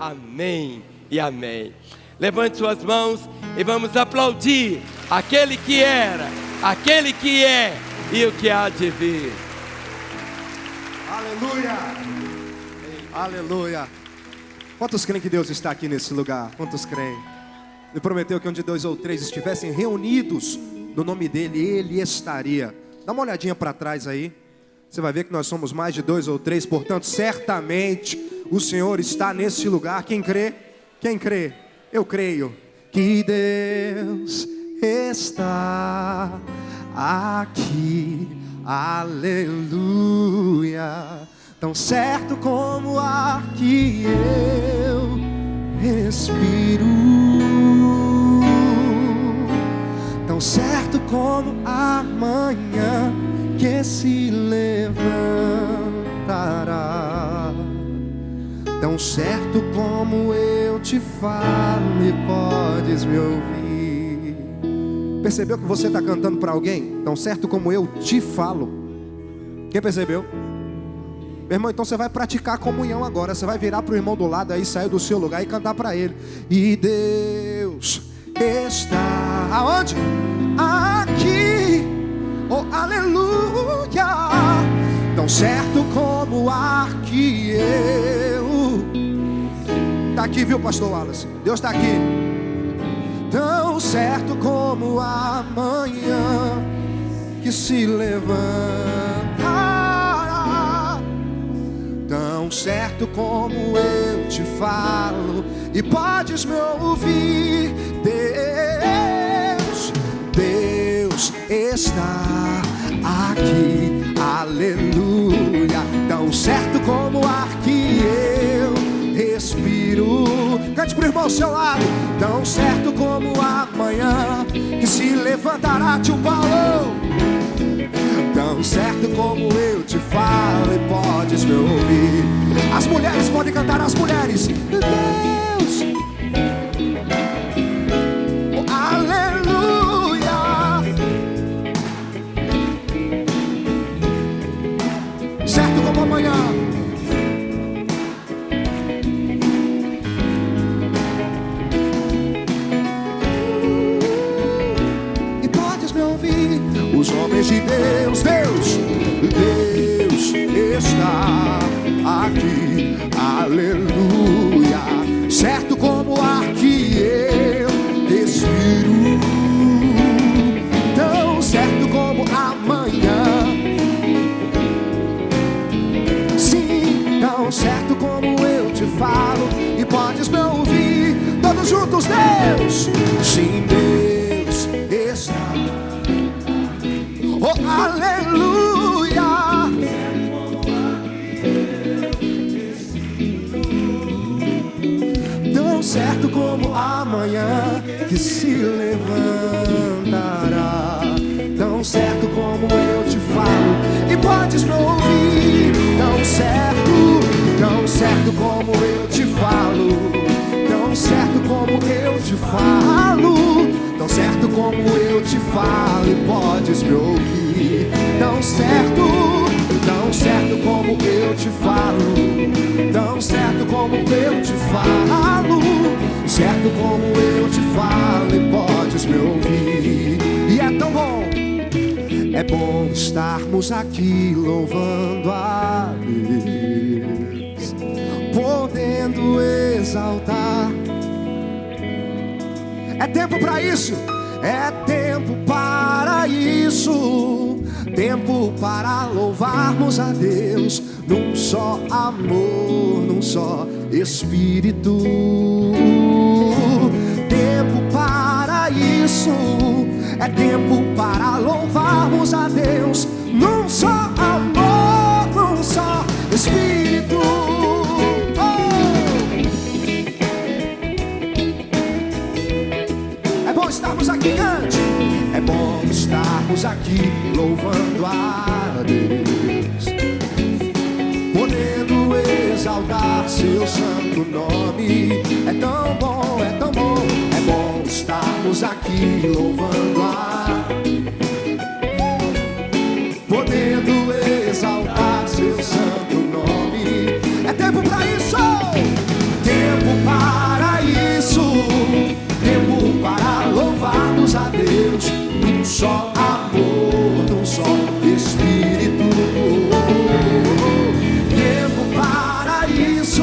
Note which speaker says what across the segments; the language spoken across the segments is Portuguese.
Speaker 1: Amém e amém. Levante suas mãos e vamos aplaudir aquele que era, aquele que é e o que há de vir.
Speaker 2: Aleluia! Aleluia! Quantos creem que Deus está aqui nesse lugar? Quantos creem? Ele prometeu que onde 2 ou 3 estivessem reunidos no nome dele, ele estaria. Dá uma olhadinha para trás aí. Você vai ver que nós somos mais de 2 ou 3, portanto, certamente o Senhor está nesse lugar. Quem crê? Quem crê? Eu creio que Deus está aqui. Aleluia. Tão certo como o ar que eu respiro, tão certo como a manhã que se levantará, tão certo como eu te falo e podes me ouvir. Percebeu que você está cantando para alguém? Tão certo como eu te falo. Quem percebeu? Meu irmão, então você vai praticar a comunhão agora. Você vai virar para o irmão do lado aí, sair do seu lugar e cantar para ele. E Deus está aonde? Aqui. Oh, aleluia. Tão certo como o ar que eu. Está aqui, viu, pastor Wallace? Deus está aqui. Tão certo como a manhã que se levantará, tão certo como eu te falo e podes me ouvir. Deus está aqui, aleluia. Tão certo como o ar que eu respiro. Cante pro irmão ao seu lado. Tão certo como amanhã que se levantará, tio Paulo. Tão certo como eu te falo e podes me ouvir. As mulheres podem cantar, as mulheres. Deus, oh, aleluia. Certo como amanhã. Os homens de Deus, Deus está aqui, aleluia. Certo como o ar que eu respiro, tão certo como amanhã. Sim, tão certo como eu te falo e podes me ouvir. Todos juntos, Deus, sim, Deus está. Oh, aleluia. Tão certo como amanhã que se levantará, tão certo como eu te falo e podes me ouvir. Tão certo como eu te falo, tão certo como eu te falo, tão certo como eu te falo e podes me ouvir. Tão certo como eu te falo, tão certo como eu te falo, certo como eu te falo e podes me ouvir. E é tão bom, é bom estarmos aqui louvando a Deus, podendo exaltar. É tempo para isso, é tempo para isso, tempo para louvarmos a Deus num só amor, num só Espírito. Tempo para isso, é tempo para louvarmos a Deus num só amor, num só Espírito. Estarmos aqui, cante. É bom estarmos aqui louvando a Deus, podendo exaltar seu santo nome. É tão bom, é tão bom. É bom estarmos aqui louvando a Deus, podendo exaltar seu santo nome. É tempo para isso, tempo louvamos a Deus num só amor, num só Espírito. Tempo para isso,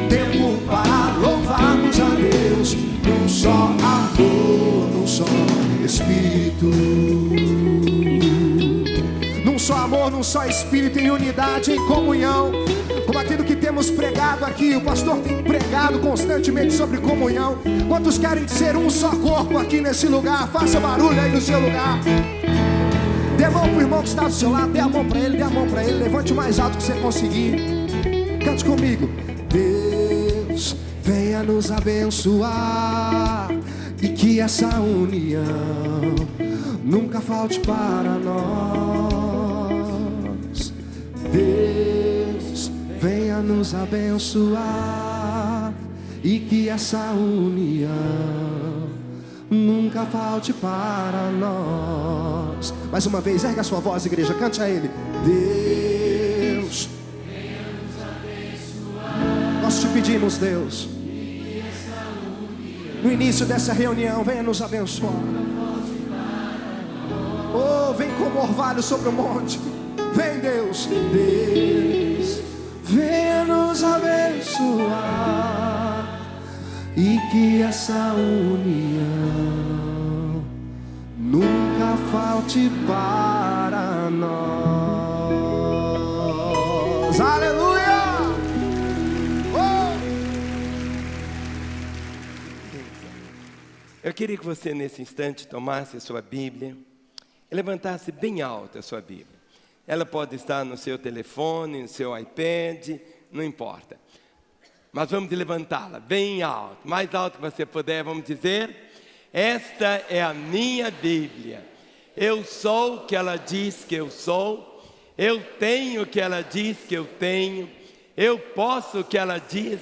Speaker 2: tempo para louvarmos a Deus num só amor, num só Espírito. Num só amor, num só Espírito, em unidade, em comunhão, como aquilo que temos pregado aqui. O pastor tem pregado constantemente sobre comunhão. Quantos querem ser um só corpo aqui nesse lugar? Faça barulho aí no seu lugar. Dê a mão pro irmão que está do seu lado, dê a mão para ele, dê a mão para ele. Levante o mais alto que você conseguir. Cante comigo. Deus, venha nos abençoar, e que essa união nunca falte para nós. Deus, venha nos abençoar, e que essa união nunca falte para nós. Mais uma vez, erga a sua voz, igreja, cante a Ele. Deus, venha nos abençoar. Nós te pedimos, Deus, no início dessa reunião, venha nos abençoar. Oh, vem como orvalho sobre o monte. Vem, Deus. Deus, venha nos abençoar, e que essa união nunca falte para nós. Aleluia! Oh!
Speaker 1: Eu queria que você nesse instante tomasse a sua Bíblia e levantasse bem alta a sua Bíblia. Ela pode estar no seu telefone, no seu iPad, não importa. Mas vamos levantá-la bem alto, mais alto que você puder. Vamos dizer: esta é a minha Bíblia. Eu sou o que ela diz que eu sou. Eu tenho o que ela diz que eu tenho. Eu posso o que ela diz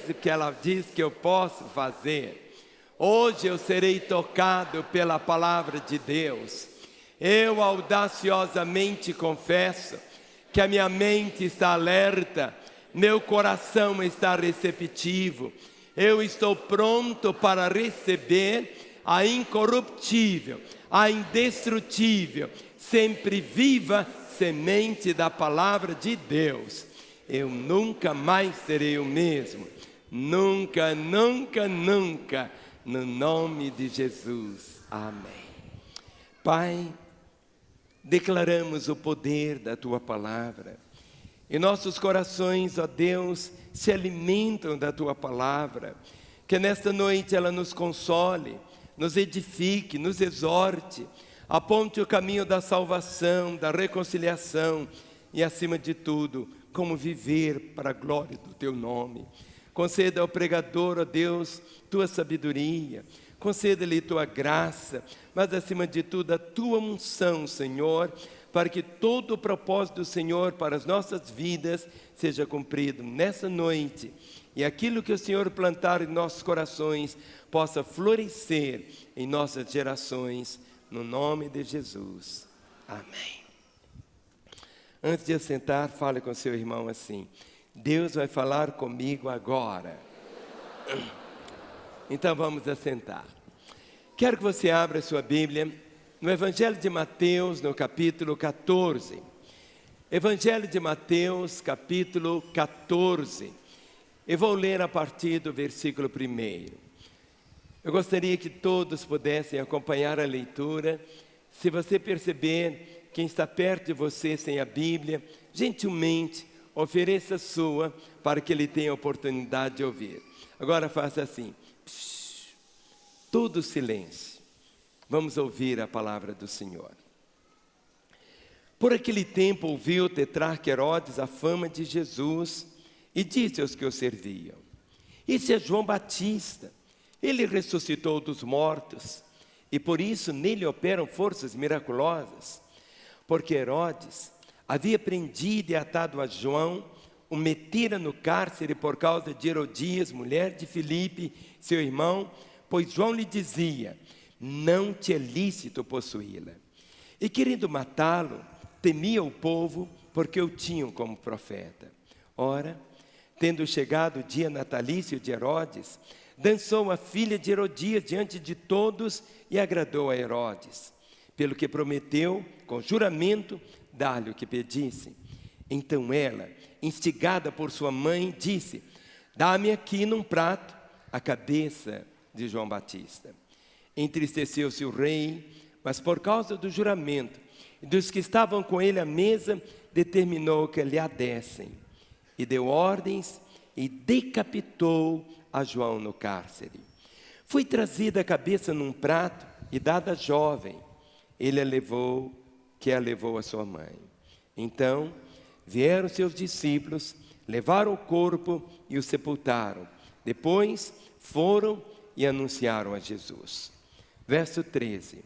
Speaker 1: que eu posso fazer. Hoje eu serei tocado pela palavra de Deus. Eu audaciosamente confesso que a minha mente está alerta, meu coração está receptivo. Eu estou pronto para receber a incorruptível, a indestrutível, sempre viva semente da palavra de Deus. Eu nunca mais serei o mesmo. Nunca, nunca, nunca. No nome de Jesus. Amém. Pai, declaramos o poder da Tua palavra. E nossos corações, ó Deus, se alimentam da Tua palavra. Que nesta noite ela nos console, nos edifique, nos exorte, aponte o caminho da salvação, da reconciliação e, acima de tudo, como viver para a glória do Teu nome. Conceda ao pregador, ó Deus, Tua sabedoria, conceda-lhe Tua graça, mas acima de tudo a Tua unção, Senhor, para que todo o propósito do Senhor para as nossas vidas seja cumprido nessa noite, e aquilo que o Senhor plantar em nossos corações possa florescer em nossas gerações, no nome de Jesus. Amém. Antes de assentar, fale com seu irmão assim: Deus vai falar comigo agora. Então vamos assentar. Quero que você abra sua Bíblia no Evangelho de Mateus, no capítulo 14. Evangelho de Mateus, capítulo 14. Eu vou ler a partir do versículo 1. Eu gostaria que todos pudessem acompanhar a leitura. Se você perceber quem está perto de você sem a Bíblia, gentilmente ofereça a sua para que ele tenha a oportunidade de ouvir. Agora faça assim: todo silêncio. Vamos ouvir a palavra do Senhor. Por aquele tempo ouviu o tetrarca Herodes a fama de Jesus e disse aos que o serviam: esse é João Batista, ele ressuscitou dos mortos, e por isso nele operam forças miraculosas. Porque Herodes havia prendido e atado a João, o metera no cárcere por causa de Herodias, mulher de Filipe, seu irmão, pois João lhe dizia: não te é lícito possuí-la. E querendo matá-lo, temia o povo, porque o tinham como profeta. Ora, tendo chegado o dia natalício de Herodes, dançou a filha de Herodias diante de todos e agradou a Herodes, pelo que prometeu, com juramento, dar-lhe o que pedisse. Então ela, instigada por sua mãe, disse: dá-me aqui num prato a cabeça de João Batista. Entristeceu-se o rei, mas por causa do juramento e dos que estavam com ele à mesa, determinou que lhe a dessem. E deu ordens e decapitou a João no cárcere. Foi trazida a cabeça num prato e dada à jovem. Ele a levou à sua mãe. Então vieram seus discípulos, levaram o corpo e o sepultaram. Depois foram e anunciaram a Jesus. Verso 13.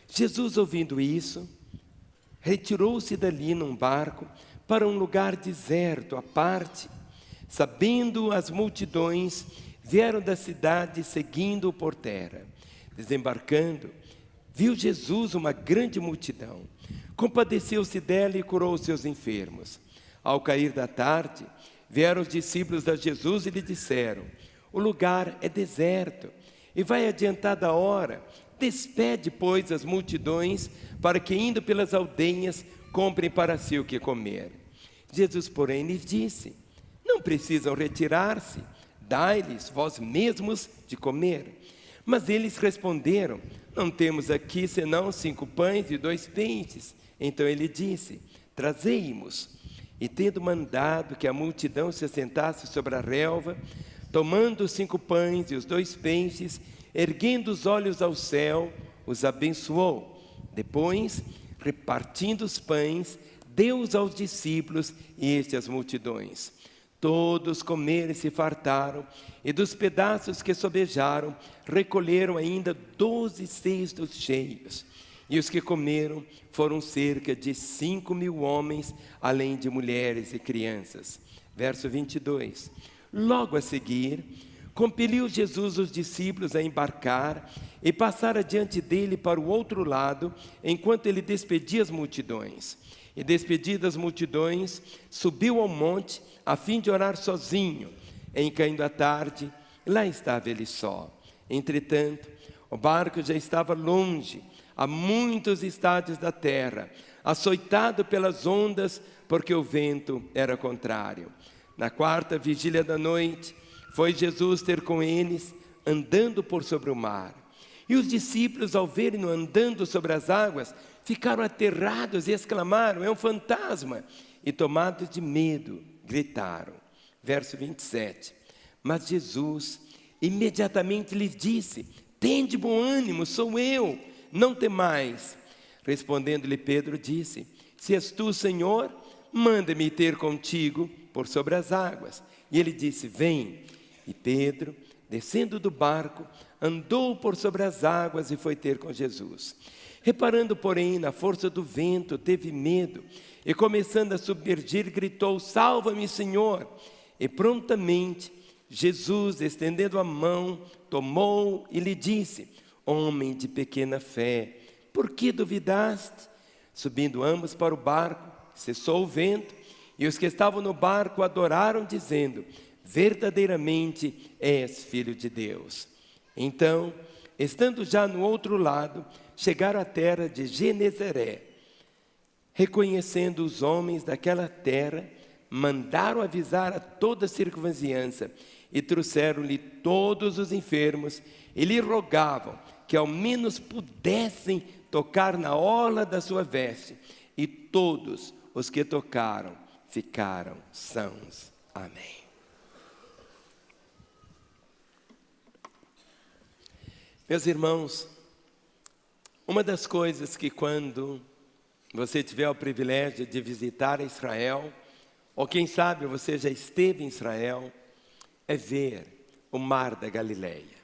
Speaker 1: Jesus, ouvindo isso, retirou-se dali num barco para um lugar deserto, à parte. Sabendo as multidões, vieram da cidade seguindo-o por terra. Desembarcando, viu Jesus uma grande multidão. Compadeceu-se dela e curou os seus enfermos. Ao cair da tarde, vieram os discípulos a Jesus e lhe disseram: o lugar é deserto e vai adiantada a hora. Despede, pois, as multidões, para que, indo pelas aldeias, comprem para si o que comer. Jesus, porém, lhes disse: não precisam retirar-se, dai-lhes vós mesmos de comer. Mas eles responderam: não temos aqui senão 5 pães e 2 peixes. Então ele disse: trazei-mos. E tendo mandado que a multidão se assentasse sobre a relva, tomando os 5 pães e os 2 peixes, erguendo os olhos ao céu, os abençoou. Depois, repartindo os pães, deu-os aos discípulos e estes às multidões. Todos comeram e se fartaram, e dos pedaços que sobejaram, recolheram ainda 12 cestos cheios. E os que comeram foram cerca de 5.000 homens, além de mulheres e crianças. Verso 22. Logo a seguir, compeliu Jesus os discípulos a embarcar e passar adiante dele para o outro lado, enquanto ele despedia as multidões. E despedidas as multidões, subiu ao monte, a fim de orar sozinho. Em caindo a tarde, lá estava ele só. Entretanto, o barco já estava longe, a muitos estádios da terra, açoitado pelas ondas, porque o vento era contrário. Na 4ª vigília da noite, foi Jesus ter com eles, andando por sobre o mar. E os discípulos, ao verem-no andando sobre as águas, ficaram aterrados e exclamaram: é um fantasma! E tomados de medo, gritaram. Verso 27. Mas Jesus imediatamente lhes disse: tende bom ânimo, sou eu, não temais. Respondendo-lhe Pedro, disse: se és tu, Senhor, manda-me ter contigo por sobre as águas. E ele disse: vem. E Pedro, descendo do barco, andou por sobre as águas e foi ter com Jesus. Reparando, porém, na força do vento, teve medo, e começando a submergir, gritou: salva-me, Senhor! E prontamente Jesus, estendendo a mão, tomou e lhe disse: homem de pequena fé, por que duvidaste? Subindo ambos para o barco, cessou o vento, e os que estavam no barco adoraram, dizendo: verdadeiramente és Filho de Deus. Então, estando já no outro lado, chegaram à terra de Genezaré. Reconhecendo os homens daquela terra, mandaram avisar a toda a circunvizinhança, e trouxeram-lhe todos os enfermos, e lhe rogavam que ao menos pudessem tocar na orla da sua veste, e todos os que tocaram ficaram sãos. Amém. Meus irmãos, uma das coisas que quando você tiver o privilégio de visitar Israel, ou quem sabe você já esteve em Israel, é ver o Mar da Galileia.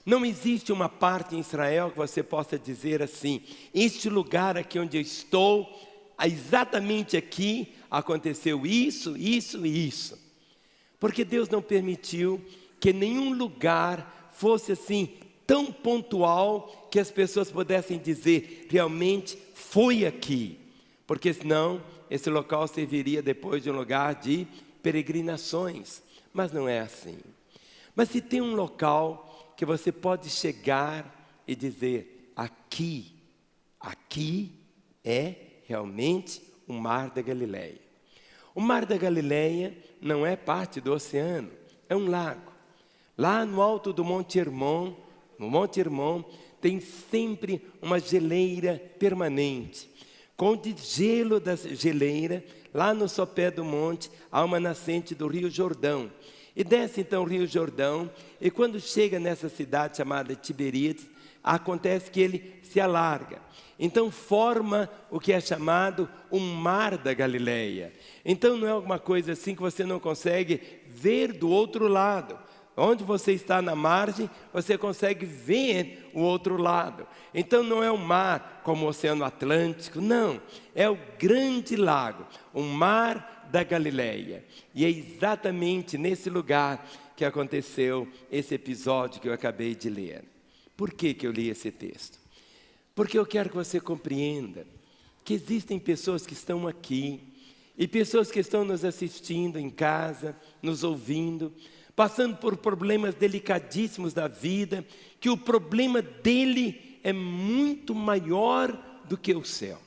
Speaker 1: Não existe uma parte em Israel que você possa dizer assim: este lugar aqui onde eu estou, exatamente aqui aconteceu isso, isso e isso. Porque Deus não permitiu que nenhum lugar fosse assim tão pontual que as pessoas pudessem dizer: realmente foi aqui. Porque senão esse local serviria depois de um lugar de peregrinações. Mas não é assim. Mas se tem um local que você pode chegar e dizer, aqui é realmente o Mar da Galileia. O Mar da Galileia não é parte do oceano, é um lago. Lá no alto do Monte Hermon, tem sempre uma geleira permanente. Com o gelo da geleira, lá no sopé do monte, há uma nascente do Rio Jordão. E desce então o Rio Jordão, e quando chega nessa cidade chamada Tiberíades, acontece que ele se alarga. Então forma o que é chamado o Mar da Galileia. Então não é alguma coisa assim que você não consegue ver do outro lado. Onde você está na margem, você consegue ver o outro lado. Então não é um mar como o Oceano Atlântico, não. É o grande lago, o Mar da Galileia. E é exatamente nesse lugar que aconteceu esse episódio que eu acabei de ler. Por que eu li esse texto? Porque eu quero que você compreenda que existem pessoas que estão aqui e pessoas que estão nos assistindo em casa, nos ouvindo, passando por problemas delicadíssimos da vida, que o problema dele é muito maior do que o seu.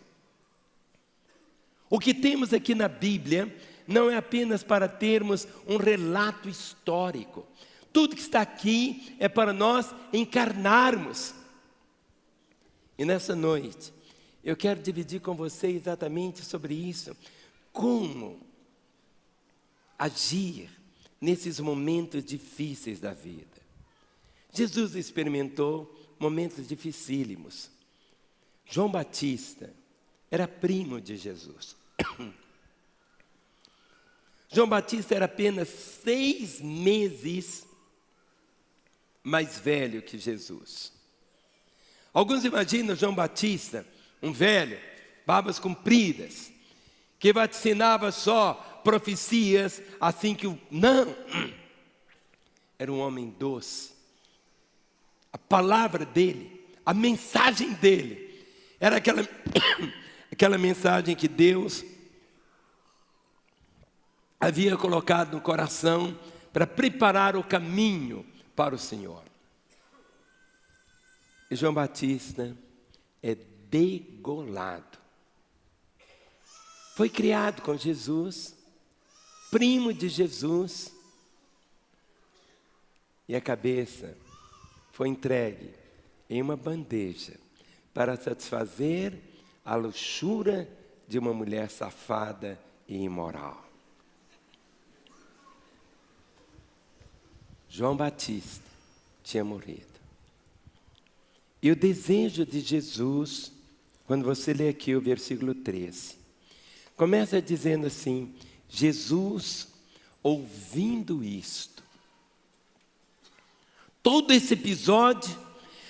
Speaker 1: O que temos aqui na Bíblia não é apenas para termos um relato histórico. Tudo que está aqui é para nós encarnarmos. E nessa noite, eu quero dividir com você exatamente sobre isso. Como agir nesses momentos difíceis da vida. Jesus experimentou momentos dificílimos. João Batista era primo de Jesus. João Batista era apenas 6 meses mais velho que Jesus. Alguns imaginam João Batista, um velho, barbas compridas, que vaticinava só profecias, assim que não, era um homem doce. A palavra dele, a mensagem dele, era aquela mensagem que Deus havia colocado no coração para preparar o caminho para o Senhor. E João Batista é degolado. Foi criado com Jesus, primo de Jesus, e a cabeça foi entregue em uma bandeja para satisfazer a luxúria de uma mulher safada e imoral. João Batista tinha morrido. E o desejo de Jesus, quando você lê aqui o versículo 13, começa dizendo assim: Jesus, ouvindo isto, todo esse episódio,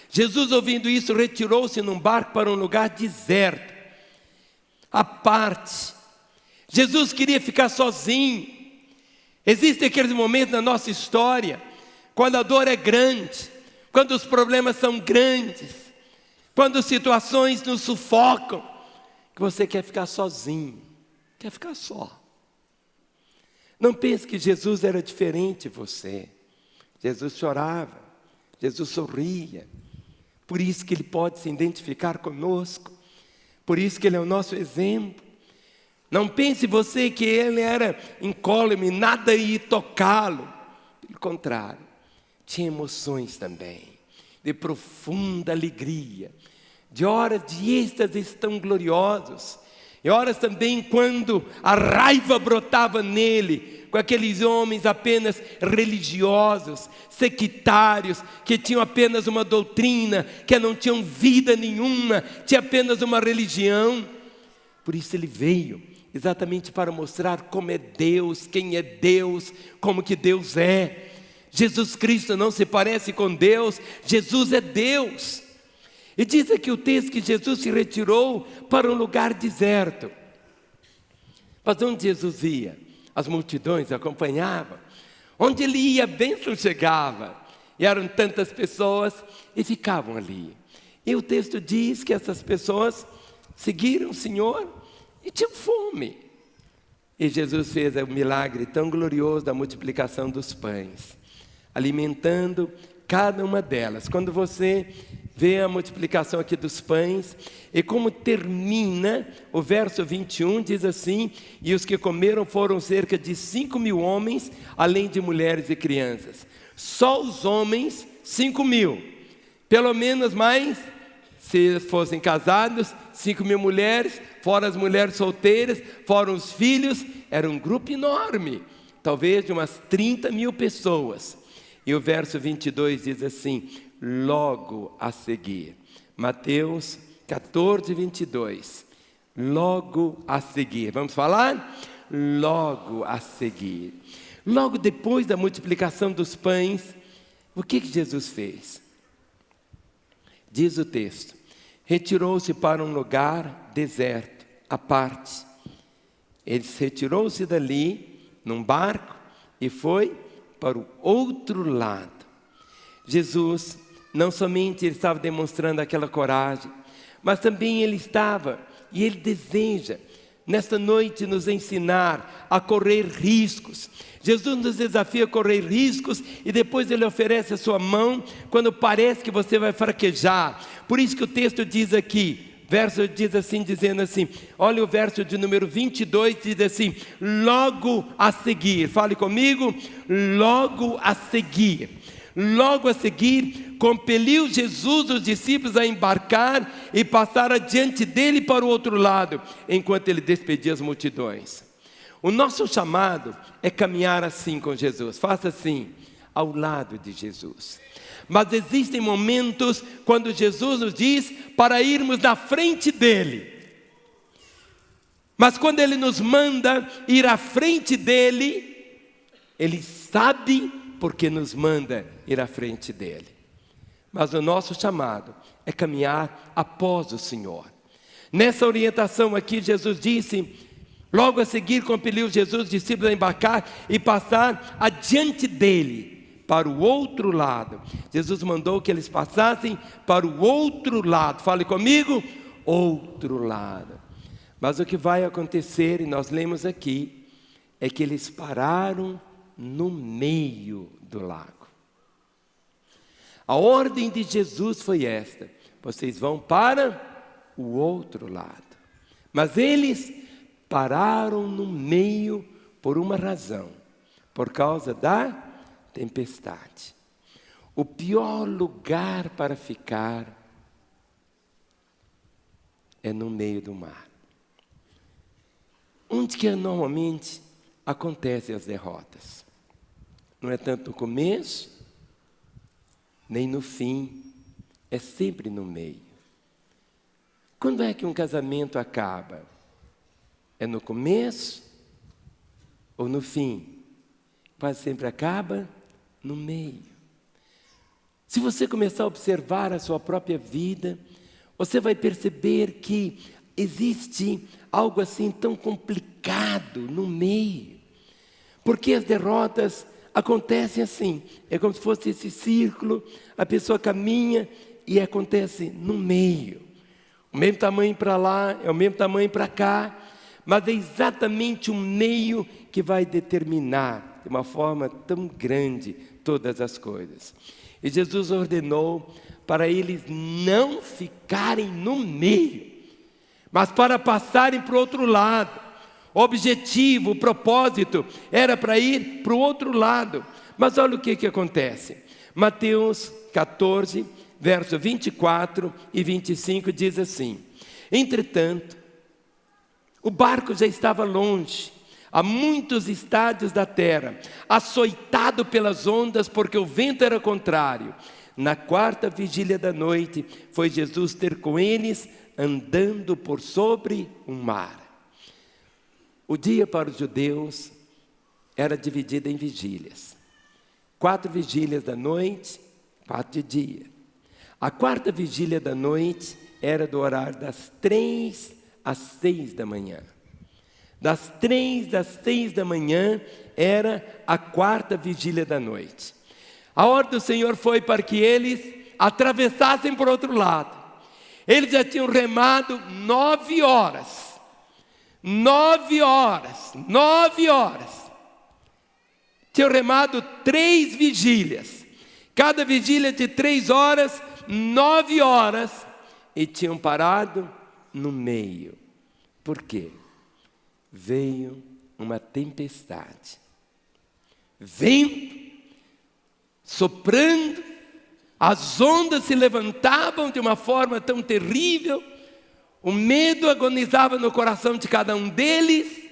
Speaker 1: Jesus ouvindo isso, retirou-se num barco para um lugar deserto, à parte. Jesus queria ficar sozinho. Existem aqueles momentos na nossa história, quando a dor é grande, quando os problemas são grandes, quando situações nos sufocam, que você quer ficar sozinho, quer ficar só. Não pense que Jesus era diferente de você. Jesus chorava, Jesus sorria. Por isso que Ele pode se identificar conosco. Por isso que Ele é o nosso exemplo. Não pense você que Ele era incólume, nada ia tocá-lo. Pelo contrário, tinha emoções também, de profunda alegria, de horas de êxtases tão gloriosos, e horas também quando a raiva brotava nele, com aqueles homens apenas religiosos, sectários, que tinham apenas uma doutrina, que não tinham vida nenhuma, tinha apenas uma religião. Por isso ele veio, exatamente para mostrar como é Deus, quem é Deus, como que Deus é. Jesus Cristo não se parece com Deus, Jesus é Deus. E diz aqui o texto que Jesus se retirou para um lugar deserto. Mas onde Jesus ia? As multidões acompanhavam. Onde ele ia, a bênção chegava. E eram tantas pessoas e ficavam ali. E o texto diz que essas pessoas seguiram o Senhor e tinham fome. E Jesus fez o milagre tão glorioso da multiplicação dos pães. alimentando cada uma delas. Quando você vê a multiplicação aqui dos pães, e como termina o verso 21, diz assim: e os que comeram foram cerca de 5.000 homens, além de mulheres e crianças. Só os homens, 5.000, pelo menos mais, se fossem casados, 5.000 mulheres, fora as mulheres solteiras, fora os filhos, era um grupo enorme, talvez de umas 30.000 pessoas. E o verso 22 diz assim: logo a seguir, Mateus 14, 22, logo a seguir, vamos falar? Logo a seguir, logo depois da multiplicação dos pães, o que Jesus fez? Diz o texto: retirou-se para um lugar deserto, à parte. Ele retirou-se dali, num barco, e foi para o outro lado. Jesus, não somente ele estava demonstrando aquela coragem, mas também ele estava, e ele deseja, nesta noite, nos ensinar a correr riscos. Jesus nos desafia a correr riscos, e depois ele oferece a sua mão, quando parece que você vai fraquejar. Por isso que o texto diz aqui, verso diz assim, dizendo assim, olha o verso de número 22, diz assim: logo a seguir, fale comigo, logo a seguir. Logo a seguir, compeliu Jesus os discípulos a embarcar e passar adiante dele para o outro lado, enquanto ele despedia as multidões. O nosso chamado é caminhar assim com Jesus, faça assim, ao lado de Jesus. Mas existem momentos quando Jesus nos diz para irmos na frente dele. Mas quando ele nos manda ir à frente dele, ele sabe porque nos manda ir à frente dele. Mas o nosso chamado é caminhar após o Senhor. Nessa orientação aqui, Jesus disse, logo a seguir compeliu Jesus os discípulos a embarcar e passar adiante dele, para o outro lado. Jesus mandou que eles passassem para o outro lado. Fale comigo, outro lado. Mas o que vai acontecer, e nós lemos aqui, é que eles pararam no meio do lago. A ordem de Jesus foi esta: vocês vão para o outro lado. Mas eles pararam no meio por uma razão, por causa da tempestade. O pior lugar para ficar é no meio do mar, onde que normalmente acontecem as derrotas. Não é tanto no começo, nem no fim, é sempre no meio. Quando é que um casamento acaba? É no começo ou no fim? Quase sempre acaba no meio. Se você começar a observar a sua própria vida, você vai perceber que existe algo assim tão complicado no meio. Porque as derrotas acontecem assim, é como se fosse esse círculo, a pessoa caminha e acontece no meio. O mesmo tamanho para lá, é o mesmo tamanho para cá, mas é exatamente o meio que vai determinar de uma forma tão grande todas as coisas. E Jesus ordenou para eles não ficarem no meio, mas para passarem para o outro lado. O objetivo, o propósito era para ir para o outro lado. Mas olha o que acontece. Mateus 14, verso 24 e 25 diz assim: entretanto, o barco já estava longe, a muitos estádios da terra, açoitado pelas ondas, porque o vento era contrário. Na quarta vigília da noite, foi Jesus ter com eles, andando por sobre o mar. O dia para os judeus era dividido em vigílias. 4 vigílias da noite, 4 de dia. A quarta vigília da noite era do horário das 3 às 6 da manhã. Das 3 às 6 da manhã era a quarta vigília da noite. A ordem do Senhor foi para que eles atravessassem por outro lado. Eles já tinham remado 9 horas. 9 horas. tinham remado 3 vigílias, cada vigília de 3 horas, 9 horas, e tinham parado no meio. Por quê? Veio uma tempestade, vento soprando, as ondas se levantavam de uma forma tão terrível, o medo agonizava no coração de cada um deles.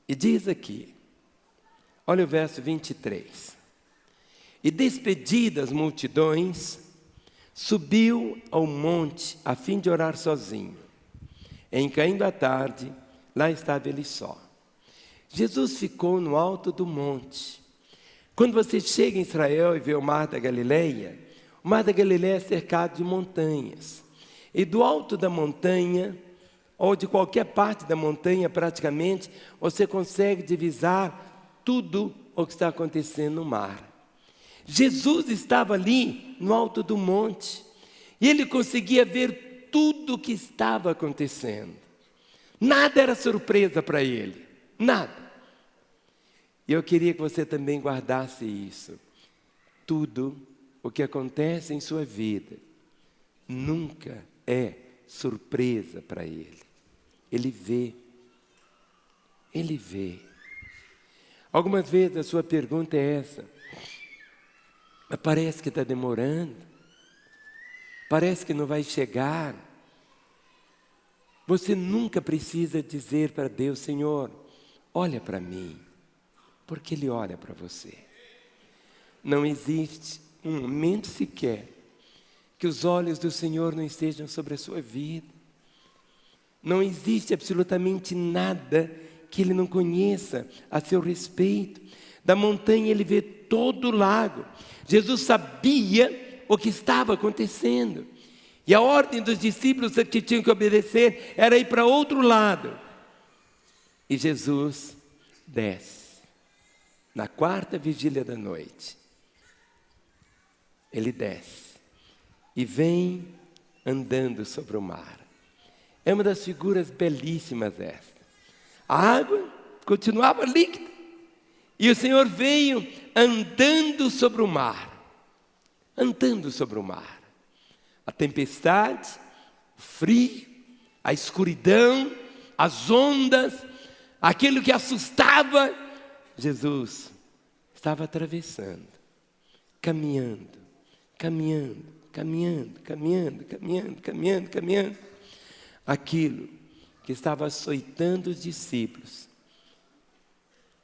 Speaker 1: E diz aqui, olha o verso 23. E despedidas multidões, subiu ao monte a fim de orar sozinho. Em caindo a tarde, lá estava ele só. Jesus ficou no alto do monte. Quando você chega em Israel e vê o Mar da Galileia, o Mar da Galileia é cercado de montanhas. E do alto da montanha, ou de qualquer parte da montanha praticamente, você consegue divisar tudo o que está acontecendo no mar. Jesus estava ali no alto do monte, e ele conseguia ver tudo o que estava acontecendo. Nada era surpresa para ele, nada. E eu queria que você também guardasse isso. Tudo o que acontece em sua vida nunca é surpresa para ele. Ele vê. Ele vê. Algumas vezes a sua pergunta é essa: mas parece que está demorando, parece que não vai chegar. Você nunca precisa dizer para Deus: Senhor, olha para mim, porque Ele olha para você. Não existe um momento sequer que os olhos do Senhor não estejam sobre a sua vida. Não existe absolutamente nada que Ele não conheça a seu respeito. Da montanha Ele vê todo o lago. Jesus sabia o que estava acontecendo. E a ordem dos discípulos que tinham que obedecer era ir para outro lado. E Jesus desce. Na 4ª vigília da noite, Ele desce e vem andando sobre o mar. É uma das figuras belíssimas esta. A água continuava líquida e o Senhor veio andando sobre o mar. Andando sobre o mar. A tempestade, o frio, a escuridão, as ondas, aquilo que assustava, Jesus estava atravessando, caminhando, caminhando, caminhando, caminhando, caminhando, caminhando, caminhando. Aquilo que estava açoitando os discípulos,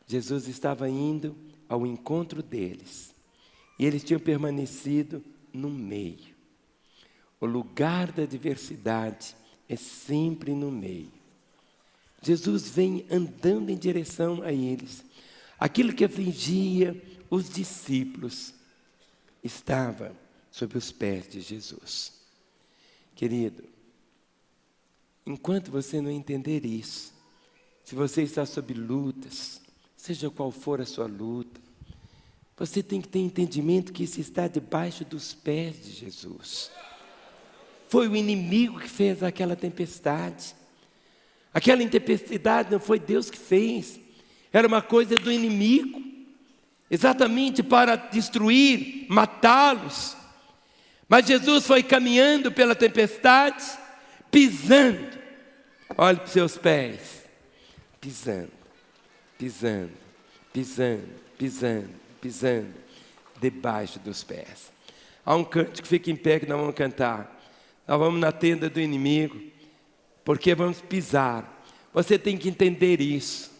Speaker 1: Jesus estava indo ao encontro deles. E eles tinham permanecido no meio. O lugar da adversidade é sempre no meio. Jesus vem andando em direção a eles. Aquilo que afligia os discípulos estava sob os pés de Jesus. Querido, enquanto você não entender isso, se você está sob lutas, seja qual for a sua luta, você tem que ter entendimento que isso está debaixo dos pés de Jesus. Foi o inimigo que fez aquela tempestade. Aquela tempestade não foi Deus que fez. Era uma coisa do inimigo. Exatamente para destruir, matá-los. Mas Jesus foi caminhando pela tempestade, pisando. Olhe para os seus pés. Pisando, pisando, pisando, pisando, pisando. Debaixo dos pés. Há um cântico que fica em pé que nós vamos cantar. Nós vamos na tenda do inimigo, porque vamos pisar. Você tem que entender isso.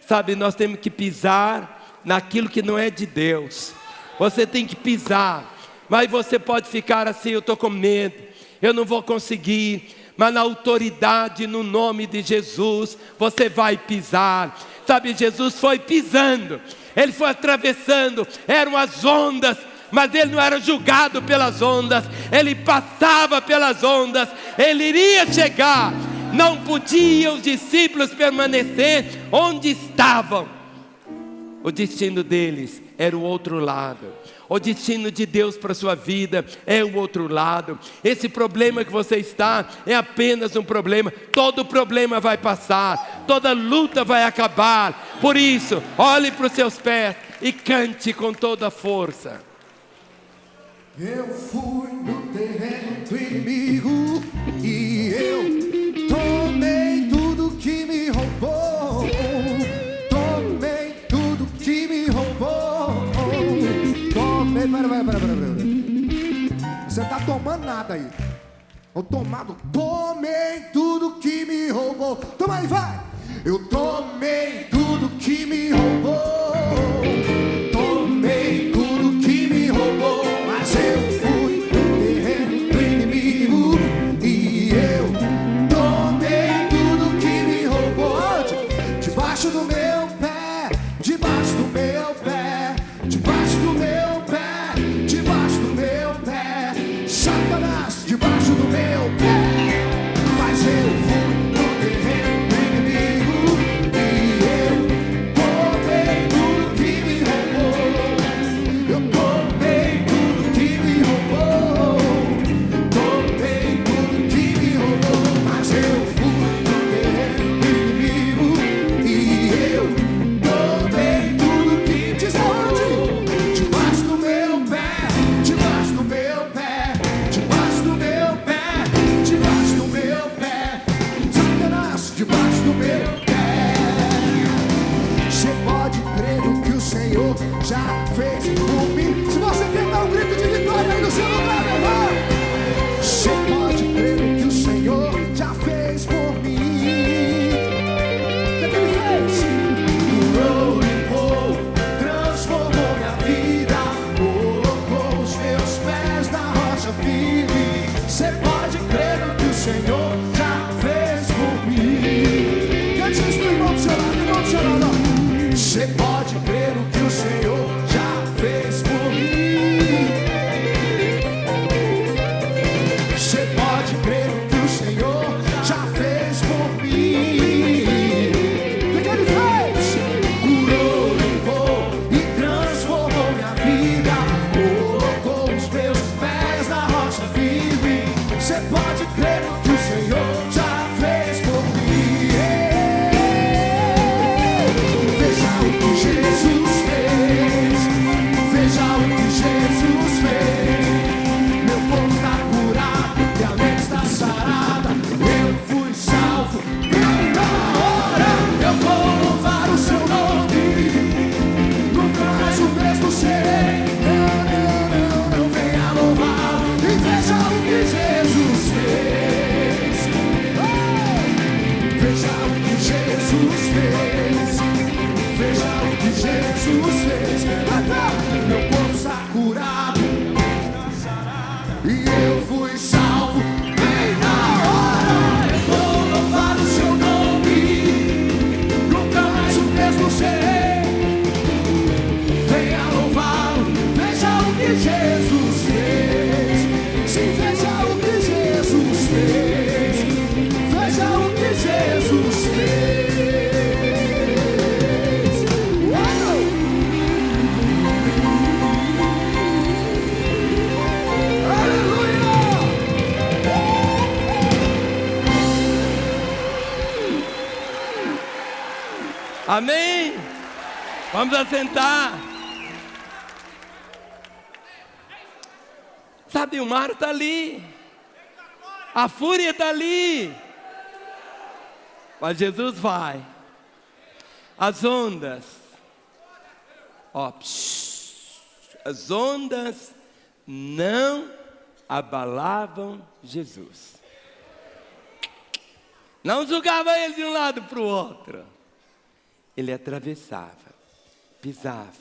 Speaker 1: Sabe, nós temos que pisar naquilo que não é de Deus. Você tem que pisar. Mas você pode ficar assim: eu estou com medo, eu não vou conseguir. Mas na autoridade, no nome de Jesus, você vai pisar. Sabe, Jesus foi pisando. Ele foi atravessando. Eram as ondas, mas ele não era julgado pelas ondas. Ele passava pelas ondas. Ele iria chegar. Não podiam os discípulos permanecer onde estavam. O destino deles era o outro lado. O destino de Deus para a sua vida é o outro lado. Esse problema que você está é apenas um problema. Todo problema vai passar. Toda luta vai acabar. Por isso, olhe para os seus pés e cante com toda a força.
Speaker 2: Eu fui no terreno do inimigo e eu tomei tudo que me roubou. Tomei tudo que me roubou. Tomei. Pera. Você tá tomando nada aí. Eu tomei tudo que me roubou. Toma aí, vai. Eu tomei tudo que me roubou. Tomei tudo que me roubou. Mas eu fui no terreno do inimigo e eu tomei tudo que me roubou. Debaixo do meu pé, debaixo do meu pé, debaixo do meu pé, debaixo do meu pé. Satanás, debaixo do meu pé. Mas eu fui no terreno do inimigo e eu tomei tudo que me roubou. Eu tomei tudo que me roubou. Tomei tudo que me roubou. Mas eu fui no terreno do inimigo e eu tomei tudo que... Diz aonde? Debaixo do meu pé, debaixo do meu pé, debaixo do meu pé, debaixo do meu pé. Satanás, debaixo do meu pé. Você pode crer no que o Senhor já fez por mim. Se você quer dar um grito de vitória aí no seu lugar, meu irmão. Você pode crer no que o Senhor já fez por mim. O que ele fez? Curou, limpou, transformou minha vida, colocou os meus pés na rocha firme. Você pode crer no que o Senhor já fez por mim. Cante isso pro irmão do seu lado, irmão do seu lado, ó. Você pode crer no que o Senhor já fez por mim. Você pode crer no que o Senhor já fez por mim. O que ele fez? Curou, limpou e transformou minha vida, colocou os meus pés na rocha firme. Você pode crer no que o Senhor já fez por mim. Veja o que Jesus fez. Veja o que Jesus fez. Meu povo está curado, minha mente está sarada. Eu fui salvo, bem na hora. Eu vou louvar o seu nome. Nunca mais o mesmo serei. Não venha louvar e veja o que Jesus fez. Veja o que Jesus fez. Veja o que Jesus fez. Meu povo está curado e eu fui salvo bem na hora. Eu vou louvar o seu nome. Nunca mais o mesmo serei. Venha louvá-lo. Veja o que Jesus fez. Sim, veja o que Jesus fez. Veja o que Jesus fez. Uau! Aleluia!
Speaker 1: Amém? Vamos assentar. Sabe, o mar está ali. A fúria está ali. Mas Jesus vai. As ondas. Ó, as ondas não abalavam Jesus. Não jogava ele de um lado para o outro. Ele atravessava, pisava.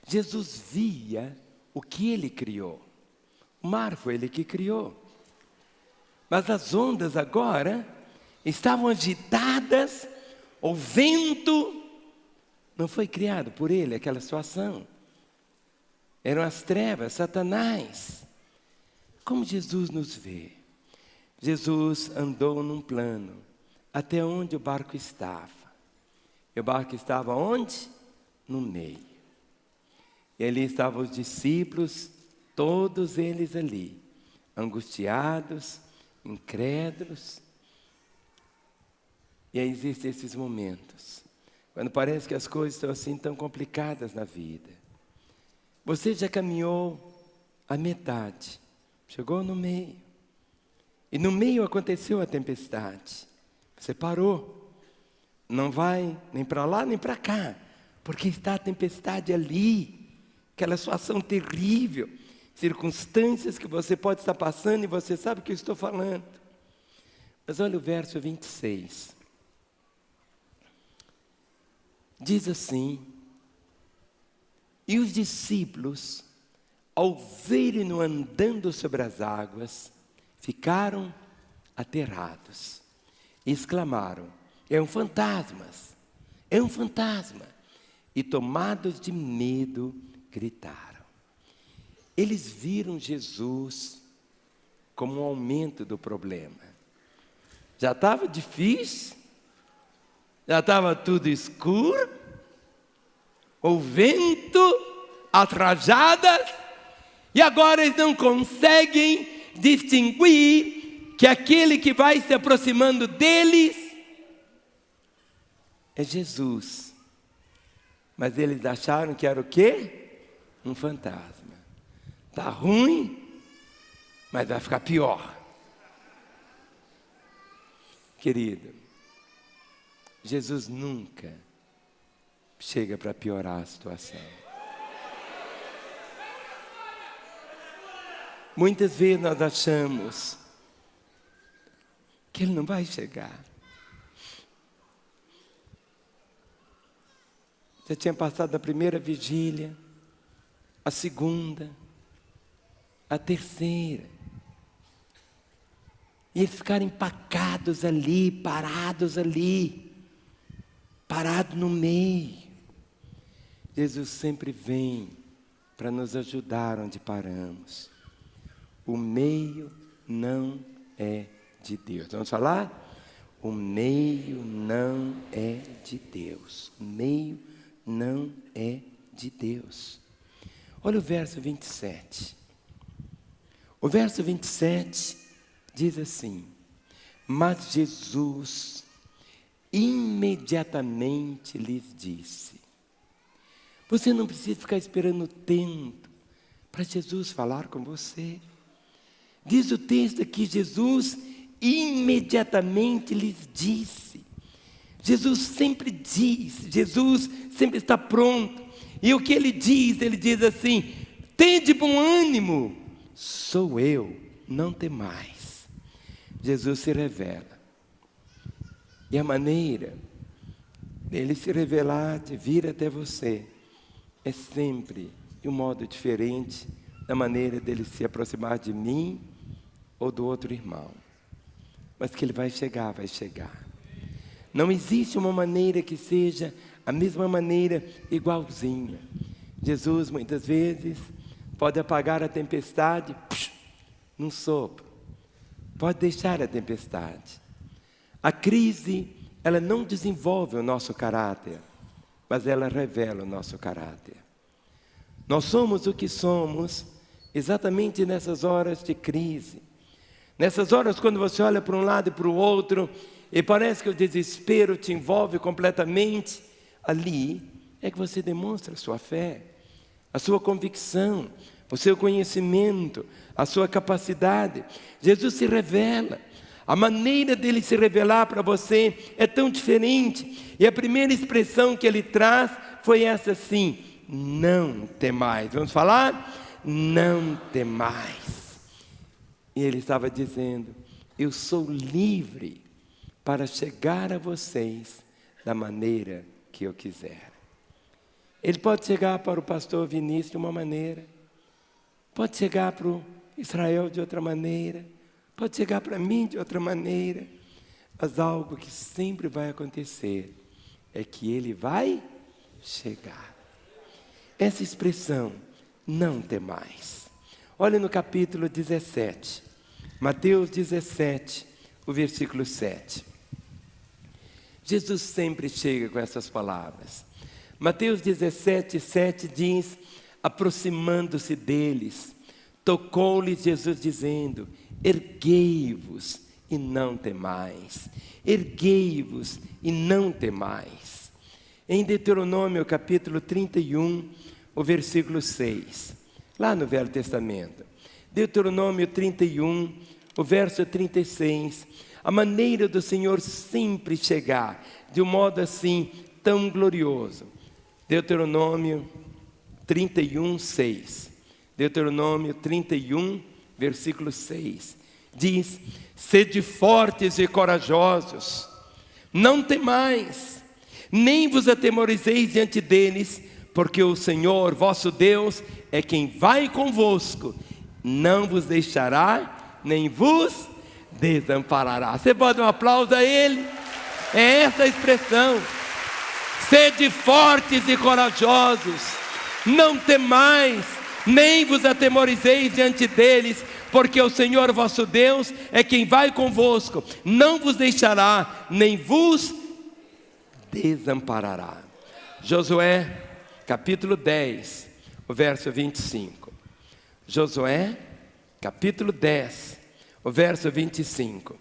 Speaker 1: Jesus via o que ele criou. O mar foi ele que criou. Mas as ondas agora estavam agitadas. O vento não foi criado por ele, aquela situação. Eram as trevas, Satanás. Como Jesus nos vê? Jesus andou num plano até onde o barco estava. E o barco estava onde? No meio. E ali estavam os discípulos, todos eles ali, angustiados, incrédulos. E aí existem esses momentos, Quando parece que as coisas estão assim tão complicadas na vida. Você já caminhou a metade, chegou no meio. E no meio aconteceu a tempestade. Você parou. Não vai nem para lá nem para cá, porque está a tempestade ali. Aquela situação terrível, circunstâncias que você pode estar passando e você sabe o que eu estou falando. Mas olha o verso 26. Diz assim: e os discípulos, ao verem-no andando sobre as águas, ficaram aterrados e exclamaram: é um fantasma, é um fantasma. E tomados de medo, gritaram. Eles viram Jesus como um aumento do problema. Já estava difícil, já estava tudo escuro, o vento, as rajadas, e agora eles não conseguem distinguir que aquele que vai se aproximando deles é Jesus. Mas eles acharam que era o quê? Um fantasma. Está ruim, mas vai ficar pior. Querido, Jesus nunca chega para piorar a situação. Muitas vezes nós achamos que Ele não vai chegar. Já tinha passado a primeira vigília, a segunda, a terceira. E eles ficaram empacados ali, parados no meio. Jesus sempre vem para nos ajudar onde paramos. O meio não é de Deus. Vamos falar? O meio não é de Deus. O meio não é de Deus. Olha o verso 27. O verso 27 diz assim: mas Jesus imediatamente lhes disse. Você não precisa ficar esperando tempo para Jesus falar com você. Diz o texto aqui, Jesus imediatamente lhes disse. Jesus sempre diz, Jesus sempre está pronto. E o que ele diz assim: tende bom ânimo, sou eu, não temais. Jesus se revela. E a maneira dele se revelar, de vir até você, é sempre de um modo diferente da maneira dele se aproximar de mim ou do outro irmão. Mas que ele vai chegar, vai chegar. Não existe uma maneira que seja a mesma maneira igualzinha. Jesus muitas vezes pode apagar a tempestade num sopro. Pode deixar a tempestade. A crise, ela não desenvolve o nosso caráter, mas ela revela o nosso caráter. Nós somos o que somos exatamente nessas horas de crise. Nessas horas quando você olha para um lado e para o outro e parece que o desespero te envolve completamente, ali é que você demonstra a sua fé, a sua convicção, o seu conhecimento, a sua capacidade. Jesus se revela. A maneira dele se revelar para você é tão diferente. E a primeira expressão que ele traz foi essa assim: não temais. Vamos falar? Não temais. E ele estava dizendo: eu sou livre para chegar a vocês da maneira que eu quiser. Ele pode chegar para o pastor Vinícius de uma maneira, pode chegar para o Israel de outra maneira, pode chegar para mim de outra maneira, mas algo que sempre vai acontecer é que ele vai chegar. Essa expressão, não temais. Olha no capítulo 17, Mateus 17, o versículo 7. Jesus sempre chega com essas palavras. Mateus 17, 7 diz: aproximando-se deles, tocou-lhes Jesus dizendo: erguei-vos e não temais, erguei-vos e não temais. em Deuteronômio capítulo 31, o versículo 6, lá no Velho Testamento. Deuteronômio 31, o verso 36, a maneira do Senhor sempre chegar, de um modo assim tão glorioso. Deuteronômio 31, 6. Deuteronômio 31, versículo 6. Diz: sede fortes e corajosos, não temais, nem vos atemorizeis diante deles, porque o Senhor vosso Deus é quem vai convosco, não vos deixará, nem vos desamparará. Você pode dar um aplauso a Ele? É essa a expressão. Sede fortes e corajosos, não temais, nem vos atemorizeis diante deles, porque o Senhor vosso Deus é quem vai convosco, não vos deixará, nem vos desamparará. Josué, capítulo 10, o verso 25. Josué, capítulo 10, o verso 25.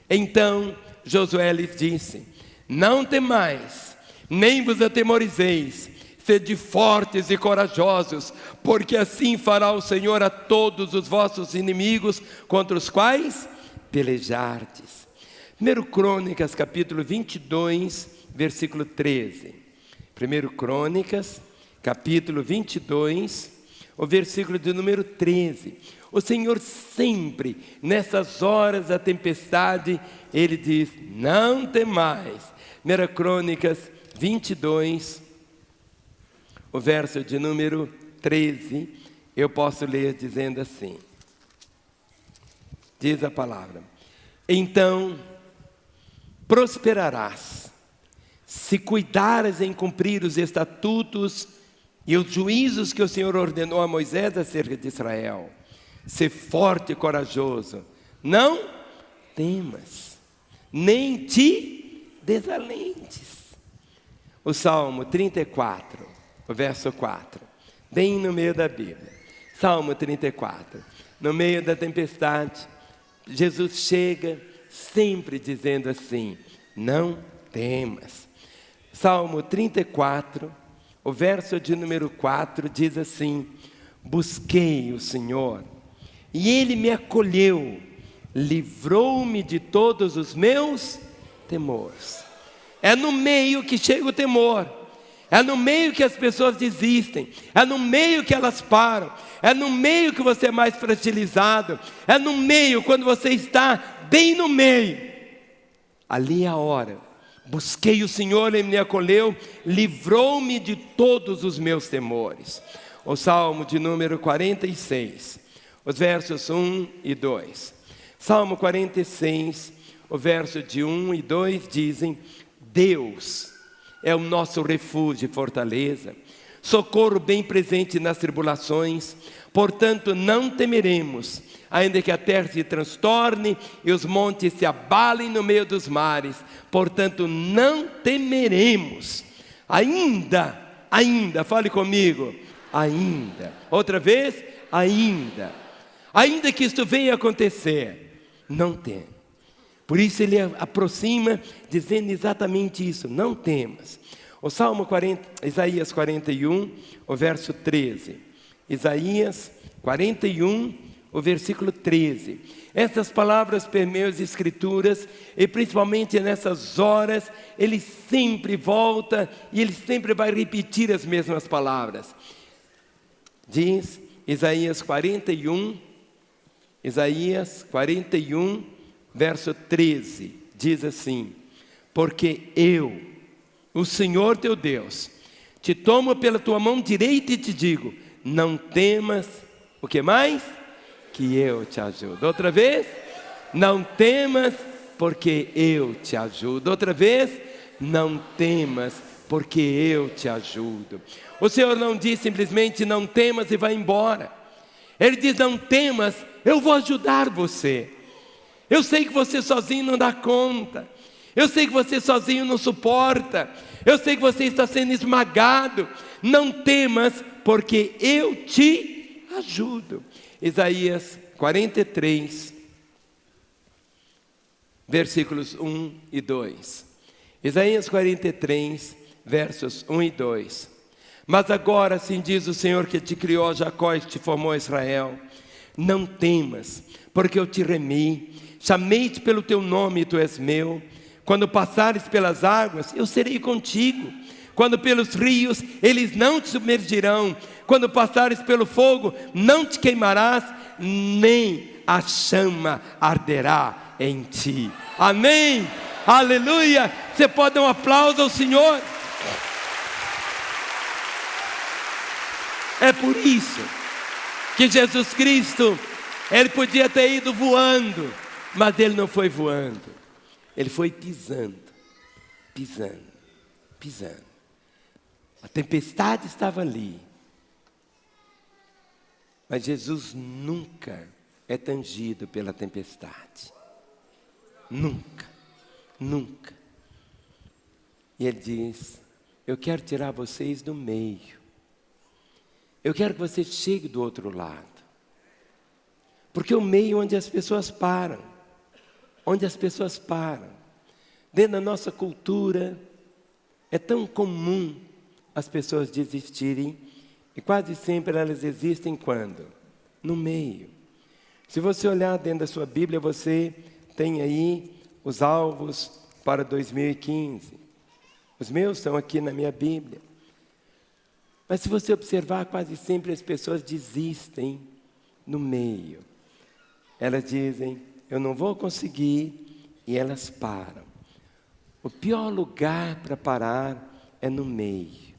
Speaker 1: Então Josué lhes disse: não temais, nem vos atemorizeis, sede fortes e corajosos, porque assim fará o Senhor a todos os vossos inimigos contra os quais pelejardes. 1 Crônicas, capítulo 22, versículo 13. 1 Crônicas, capítulo 22, o versículo de número 13. O Senhor sempre, nessas horas da tempestade, Ele diz: não temais. 1 Crônicas 22, o verso de número 13, eu posso ler dizendo assim. Diz a palavra: então prosperarás, se cuidares em cumprir os estatutos e os juízos que o Senhor ordenou a Moisés acerca de Israel. Ser forte e corajoso, não temas, nem te desalentes. O Salmo 34, o verso 4, bem no meio da Bíblia. Salmo 34, no meio da tempestade, Jesus chega sempre dizendo assim: não temas. Salmo 34, o verso de número 4 diz assim: busquei o Senhor, e Ele me acolheu, livrou-me de todos os meus temores. É no meio que chega o temor, é no meio que as pessoas desistem, é no meio que elas param, é no meio que você é mais fragilizado, é no meio, quando você está bem no meio, ali é a hora. Busquei o Senhor, Ele me acolheu, livrou-me de todos os meus temores. O Salmo de número 46, os versos 1 e 2. Salmo 46, o verso de 1 e 2 dizem: Deus é o nosso refúgio e fortaleza, socorro bem presente nas tribulações, portanto não temeremos, ainda que a terra se transtorne e os montes se abalem no meio dos mares, portanto não temeremos, ainda, fale comigo, ainda, outra vez, ainda que isto venha acontecer, não teme. Por isso ele aproxima dizendo exatamente isso: não temas. O Salmo 40, Isaías 41, o verso 13. Isaías 41, o versículo 13. Essas palavras permeiam as Escrituras, e principalmente nessas horas, ele sempre volta e ele sempre vai repetir as mesmas palavras. Diz Isaías 41, verso 13, diz assim: porque eu, o Senhor teu Deus, te tomo pela tua mão direita e te digo: não temas, o que mais? Que eu te ajudo. Outra vez, não temas, porque eu te ajudo. Outra vez, não temas, porque eu te ajudo. O Senhor não diz simplesmente não temas e vai embora. Ele diz: não temas, eu vou ajudar você. Eu sei que você sozinho não dá conta, eu sei que você sozinho não suporta, eu sei que você está sendo esmagado. Não temas, porque eu te ajudo. Isaías 43, versículos 1 e 2. Isaías 43, versos 1 e 2. Mas agora, assim diz o Senhor que te criou, Jacó, e que te formou, Israel: não temas, porque eu te remi, chamei-te pelo teu nome e tu és meu. Quando passares pelas águas, eu serei contigo. Quando pelos rios, eles não te submergirão. Quando passares pelo fogo, não te queimarás, nem a chama arderá em ti. Amém, aleluia. Você pode dar um aplauso ao Senhor? É por isso que Jesus Cristo, Ele podia ter ido voando, mas Ele não foi voando. Ele foi pisando, pisando, pisando. A tempestade estava ali, mas Jesus nunca é tangido pela tempestade. Nunca, nunca. E Ele diz: eu quero tirar vocês do meio. Eu quero que você chegue do outro lado. Porque o meio onde as pessoas param. Onde as pessoas param. Dentro da nossa cultura, é tão comum as pessoas desistirem. E quase sempre elas existem quando? No meio. Se você olhar dentro da sua Bíblia, você tem aí os alvos para 2015. Os meus estão aqui na minha Bíblia. Mas se você observar, quase sempre as pessoas desistem no meio. Elas dizem: eu não vou conseguir, e elas param. O pior lugar para parar é no meio.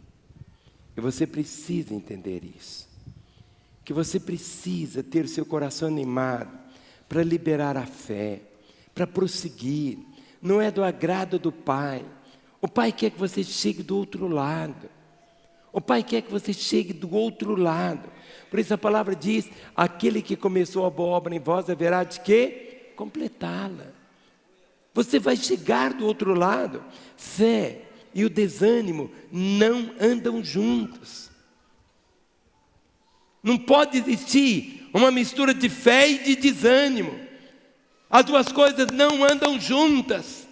Speaker 1: E você precisa entender isso. Que você precisa ter seu coração animado para liberar a fé, para prosseguir. Não é do agrado do Pai. O Pai quer que você chegue do outro lado. O Pai quer que você chegue do outro lado. Por isso a palavra diz: aquele que começou a boa obra em vós haverá de quê? Completá-la. Você vai chegar do outro lado. Fé e o desânimo não andam juntos. Não pode existir uma mistura de fé e de desânimo. As duas coisas não andam juntas.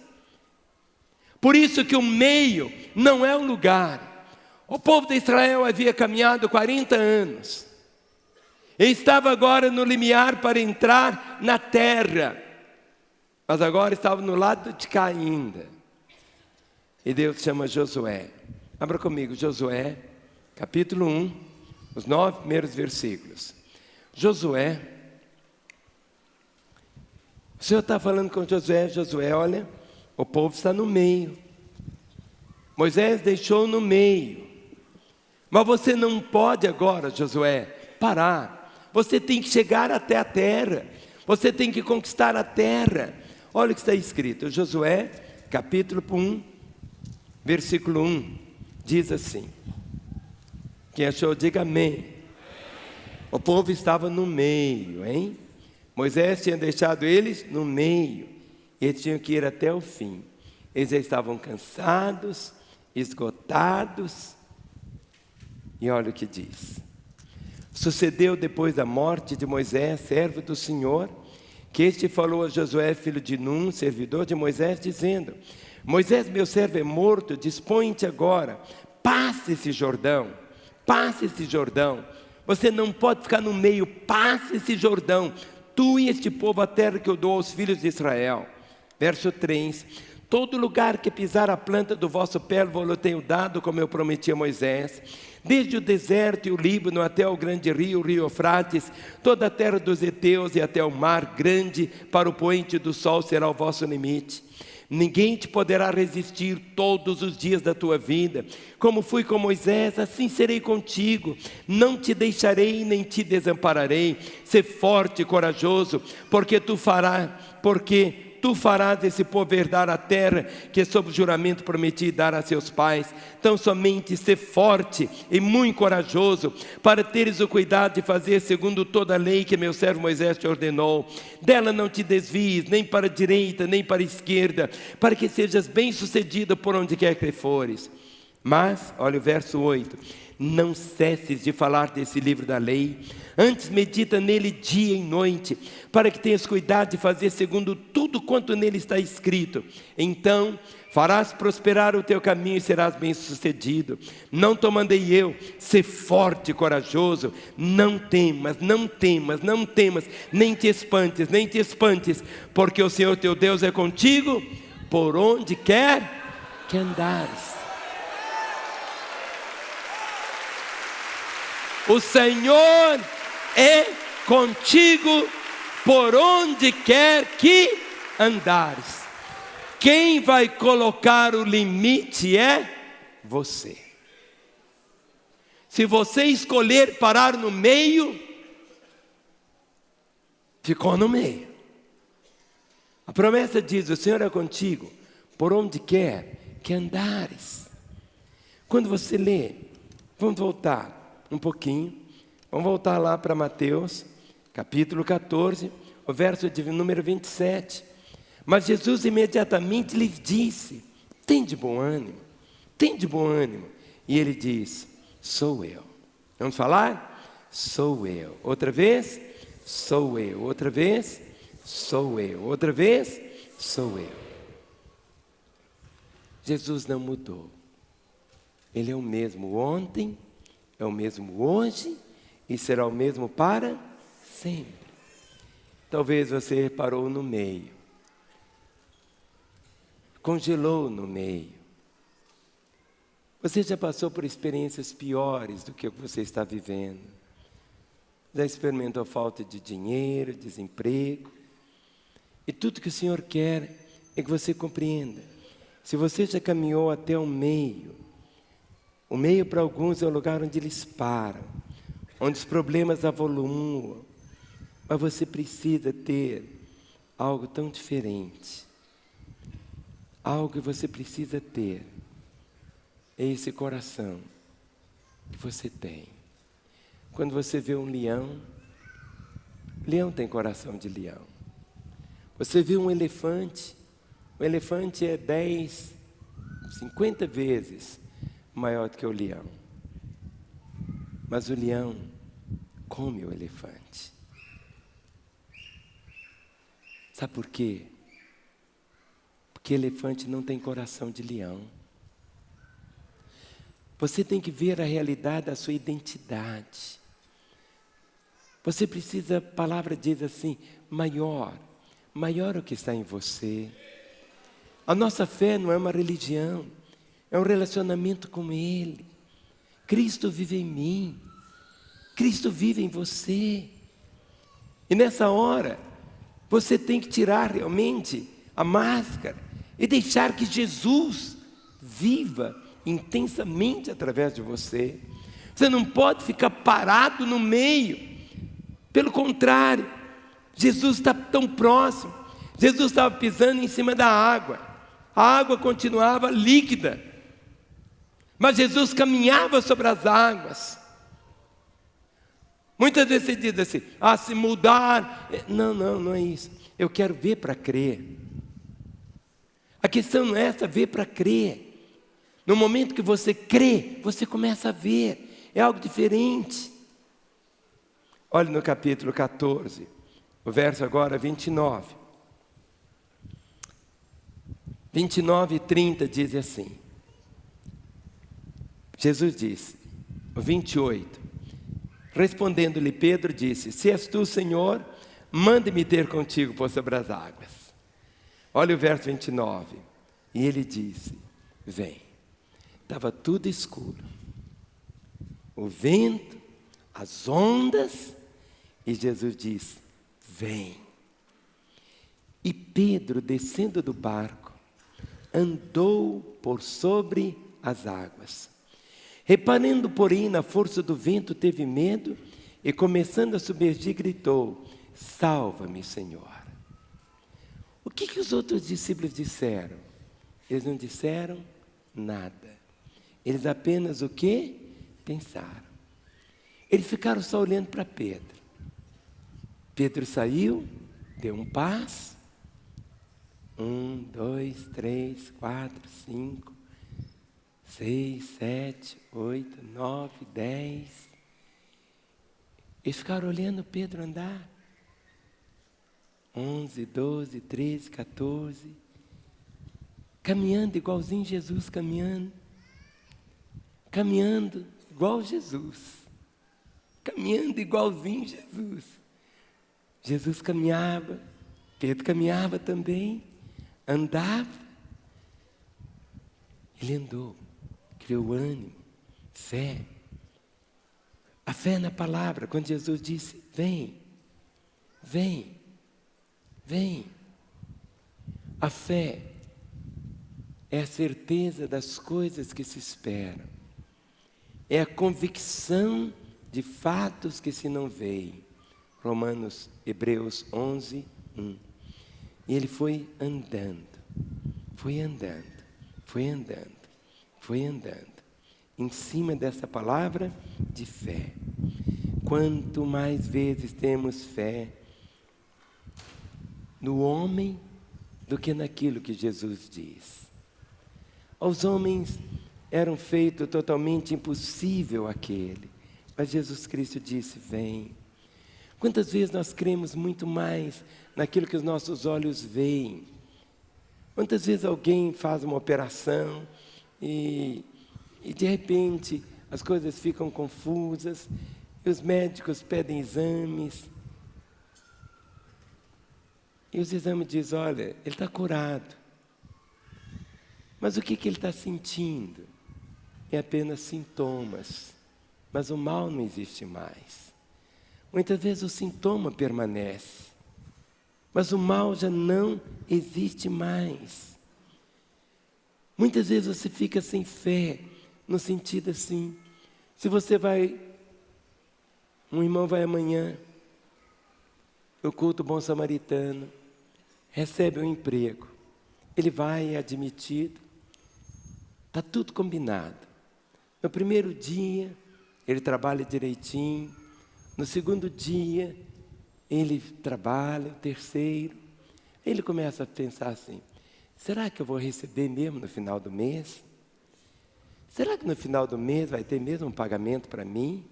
Speaker 1: Por isso que o meio não é um lugar. O povo de Israel havia caminhado 40 anos. E estava agora no limiar para entrar na terra. Mas agora estava no lado de cá ainda. E Deus chama Josué. Abra comigo, Josué, capítulo 1, os 9 primeiros versículos. Josué, o Senhor está falando com Josué: Josué, olha, o povo está no meio. Moisés deixou no meio. Mas você não pode agora, Josué, parar. Você tem que chegar até a terra. Você tem que conquistar a terra. Olha o que está escrito. Josué, capítulo 1, versículo 1. Diz assim. Quem achou, diga amém. O povo estava no meio, hein? Moisés tinha deixado eles no meio. Eles tinham que ir até o fim. Eles já estavam cansados, esgotados. E olha o que diz. Sucedeu depois da morte de Moisés, servo do Senhor, que este falou a Josué, filho de Num, servidor de Moisés, dizendo: Moisés, meu servo, é morto, dispõe-te agora, passe esse Jordão, passe esse Jordão. Você não pode ficar no meio, passe esse Jordão, tu e este povo, a terra que eu dou aos filhos de Israel. Verso 3. Todo lugar que pisar a planta do vosso pé, eu tenho dado, como eu prometi a Moisés, desde o deserto e o Líbano até o grande rio, o rio Eufrates, toda a terra dos heteus e até o mar grande, para o poente do sol será o vosso limite. Ninguém te poderá resistir todos os dias da tua vida. Como fui com Moisés, assim serei contigo. Não te deixarei nem te desampararei. Sê forte e corajoso, porque tu farás esse povo herdar a terra que sob juramento prometi dar a seus pais. Então somente ser forte e muito corajoso, para teres o cuidado de fazer segundo toda a lei que meu servo Moisés te ordenou. Dela não te desvies, nem para a direita, nem para a esquerda, para que sejas bem sucedido por onde quer que fores. Mas, olha o verso 8. Não cesses de falar desse livro da lei, antes medita nele dia e noite, para que tenhas cuidado de fazer segundo tudo quanto nele está escrito. Então farás prosperar o teu caminho e serás bem-sucedido. Não te mandei eu, ser forte e corajoso. Não temas, não temas, não temas, nem te espantes, nem te espantes, porque o Senhor teu Deus é contigo, por onde quer que andares. O Senhor é contigo por onde quer que andares. Quem vai colocar o limite é você. Se você escolher parar no meio, ficou no meio. A promessa diz: o Senhor é contigo por onde quer que andares. Quando você lê, vamos voltar um pouquinho, vamos voltar lá para Mateus, capítulo 14, o verso de número 27. Mas Jesus imediatamente lhes disse: tem de bom ânimo, tem de bom ânimo. E ele diz: sou eu. Vamos falar? Sou eu. Outra vez, sou eu. Outra vez, sou eu. Outra vez, sou eu. Jesus não mudou. Ele é o mesmo ontem, é o mesmo hoje e será o mesmo para sempre. Talvez você reparou no meio, congelou no meio. Você já passou por experiências piores do que o que você está vivendo. Já experimentou falta de dinheiro, desemprego. E tudo que o Senhor quer é que você compreenda. Se você já caminhou até o meio para alguns é o lugar onde eles param, onde os problemas avolumam. Mas você precisa ter algo tão diferente. Algo que você precisa ter é esse coração que você tem. Quando você vê um leão, o leão tem coração de leão. Você vê um elefante, o elefante é 10, 50 vezes maior do que o leão. Mas o leão come o elefante. Sabe por quê? Porque elefante não tem coração de leão. Você tem que ver a realidade da sua identidade. Você precisa, a palavra diz assim, maior o que está em você. A nossa fé não é uma religião, é um relacionamento com Ele. Cristo vive em mim, Cristo vive em você. E nessa hora, você tem que tirar realmente a máscara e deixar que Jesus viva intensamente através de você. Você não pode ficar parado no meio. Pelo contrário, Jesus está tão próximo. Jesus estava pisando em cima da água. A água continuava líquida. Mas Jesus caminhava sobre as águas. Muitas vezes você diz assim: se mudar. Não é isso. Eu quero ver para crer. A questão não é essa, ver para crer. No momento que você crê, você começa a ver. É algo diferente. Olhe no capítulo 14, o verso agora 29. 29 e 30 diz assim. Jesus disse, 28. Respondendo-lhe Pedro disse: se és tu, Senhor, mande-me ter contigo por sobre as águas. Olha o verso 29. E ele disse: vem. Estava tudo escuro. O vento, as ondas, e Jesus disse: vem. E Pedro, descendo do barco, andou por sobre as águas. Reparando, porém, na força do vento, teve medo e, começando a submergir, gritou: salva-me, Senhor. O que os outros discípulos disseram? Eles não disseram nada. Eles apenas o quê? Pensaram. Eles ficaram só olhando para Pedro. Pedro saiu, deu um passo. 1, 2, 3, 4, 5. 6, 7, 8, 9, 10. Eles ficaram olhando Pedro andar. 11, 12, 13, 14. Caminhando igualzinho Jesus caminhando. Caminhando igual Jesus. Caminhando igualzinho Jesus. Jesus caminhava, Pedro caminhava também, andava. Ele andou, criou ânimo, fé. A fé na palavra, quando Jesus disse, vem, vem, vem. A fé é a certeza das coisas que se esperam. É a convicção de fatos que se não veem. Hebreus 11, 1. E ele foi andando, foi andando, foi andando, foi andando. Em cima dessa palavra de fé. Quanto mais vezes temos fé no homem do que naquilo que Jesus diz. Aos homens era feito totalmente impossível aquele, mas Jesus Cristo disse, vem. Quantas vezes nós cremos muito mais naquilo que os nossos olhos veem? Quantas vezes alguém faz uma operação e de repente as coisas ficam confusas, e os médicos pedem exames, e os exames dizem, olha, ele está curado. Mas o que ele está sentindo? É apenas sintomas, mas o mal não existe mais. Muitas vezes o sintoma permanece, mas o mal já não existe mais. Muitas vezes você fica sem fé, no sentido assim, se você vai, um irmão vai amanhã, no culto Bom Samaritano, recebe um emprego, ele vai, é admitido, está tudo combinado. No primeiro dia, ele trabalha direitinho, no segundo dia, ele trabalha, o terceiro, ele começa a pensar assim, será que eu vou receber mesmo no final do mês? Será que no final do mês vai ter mesmo um pagamento para mim?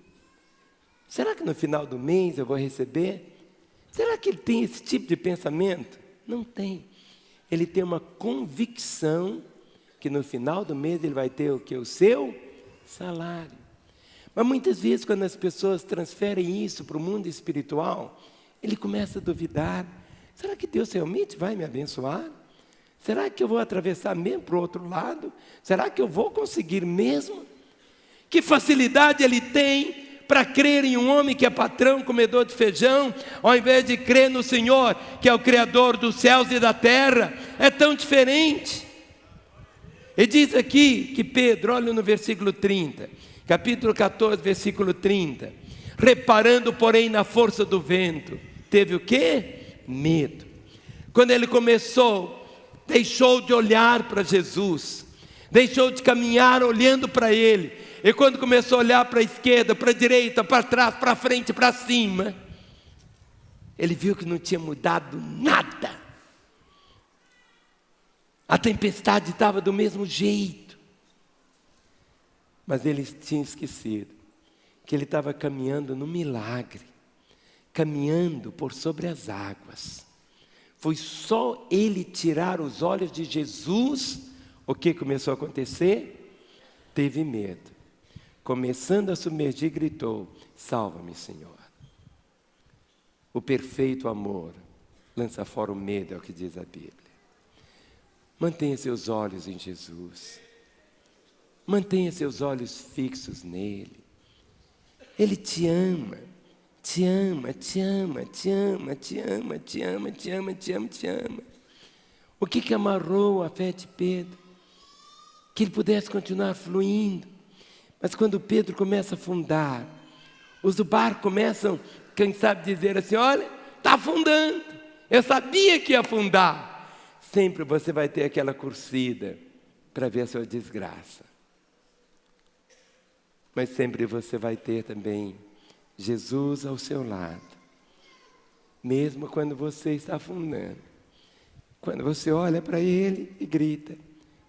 Speaker 1: Será que no final do mês eu vou receber? Será que ele tem esse tipo de pensamento? Não tem. Ele tem uma convicção que no final do mês ele vai ter o que? O seu salário. Mas muitas vezes quando as pessoas transferem isso para o mundo espiritual, ele começa a duvidar. Será que Deus realmente vai me abençoar? Será que eu vou atravessar mesmo para o outro lado? Será que eu vou conseguir mesmo? Que facilidade ele tem para crer em um homem que é patrão, comedor de feijão, ao invés de crer no Senhor, que é o Criador dos céus e da terra. É tão diferente. E diz aqui que Pedro, olha no versículo 30, capítulo 14, versículo 30. Reparando, porém, na força do vento, teve o quê? Medo. Quando ele começou, deixou de olhar para Jesus, deixou de caminhar olhando para Ele, e quando começou a olhar para a esquerda, para a direita, para trás, para frente, para cima, ele viu que não tinha mudado nada. A tempestade estava do mesmo jeito, mas ele tinha esquecido que ele estava caminhando no milagre, caminhando por sobre as águas. Foi só ele tirar os olhos de Jesus, o que começou a acontecer? Teve medo. Começando a submergir, gritou, salva-me, Senhor. O perfeito amor lança fora o medo, é o que diz a Bíblia. Mantenha seus olhos em Jesus. Mantenha seus olhos fixos nele. Ele te ama. Te ama, te ama, te ama, te ama, te ama, te ama, te ama, te ama. O que amarrou a fé de Pedro? Que ele pudesse continuar fluindo. Mas quando Pedro começa a afundar, os do barco começam, quem sabe dizer assim, olha, está afundando. Eu sabia que ia afundar. Sempre você vai ter aquela curtida para ver a sua desgraça. Mas sempre você vai ter também Jesus ao seu lado, mesmo quando você está afundando, quando você olha para Ele e grita,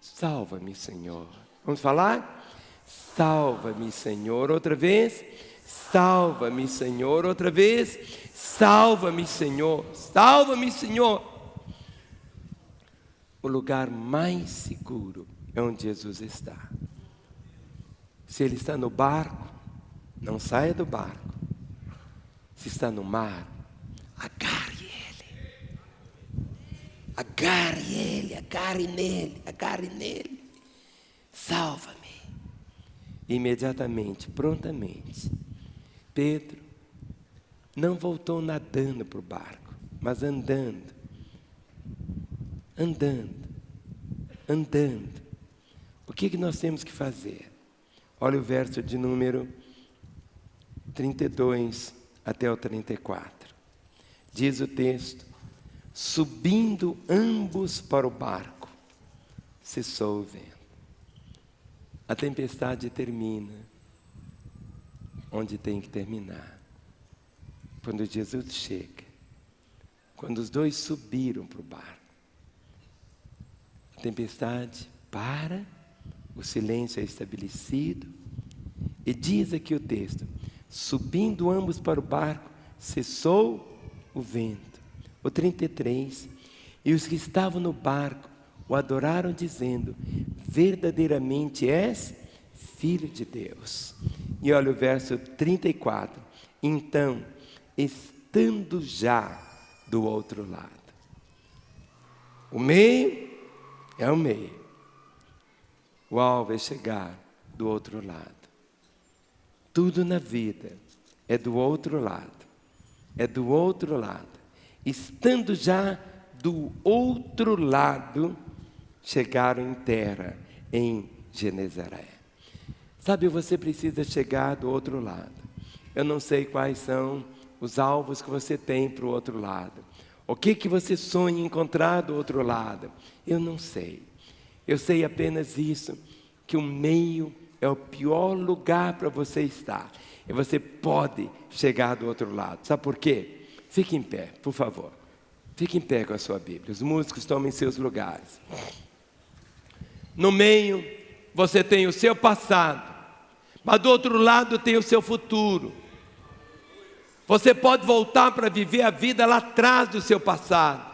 Speaker 1: salva-me, Senhor, Vamos falar? Salva-me, Senhor. Outra vez. Salva-me, Senhor. Outra vez. Salva-me, Senhor. Salva-me, Senhor. O lugar mais seguro é onde Jesus está. Se Ele está no barco, não saia do barco. Se está no mar, agarre Ele. Agarre Ele, agarre nele, agarre nele. Salva-me. Imediatamente, prontamente, Pedro não voltou nadando para o barco, mas andando. O que nós temos que fazer? Olha o verso de número 32 até o 34. Diz o texto: subindo ambos para o barco, cessou o vento. A tempestade termina onde tem que terminar. Quando Jesus chega, quando os dois subiram para o barco, a tempestade para, o silêncio é estabelecido, e diz aqui o texto: subindo ambos para o barco, cessou o vento. O 33, e os que estavam no barco o adoraram, dizendo: verdadeiramente és Filho de Deus. E olha o verso 34, então, estando já do outro lado. O meio é o meio. O alvo é chegar do outro lado. Tudo na vida é do outro lado. É do outro lado. Estando já do outro lado, chegaram em terra, em Genezaré. Sabe, você precisa chegar do outro lado. Eu não sei quais são os alvos que você tem para o outro lado. O que você sonha em encontrar do outro lado? Eu não sei. Eu sei apenas isso, que o meio é o pior lugar para você estar. E você pode chegar do outro lado. Sabe por quê? Fique em pé, por favor. Fique em pé com a sua Bíblia. Os músicos tomem seus lugares. No meio, você tem o seu passado. Mas do outro lado tem o seu futuro. Você pode voltar para viver a vida lá atrás do seu passado.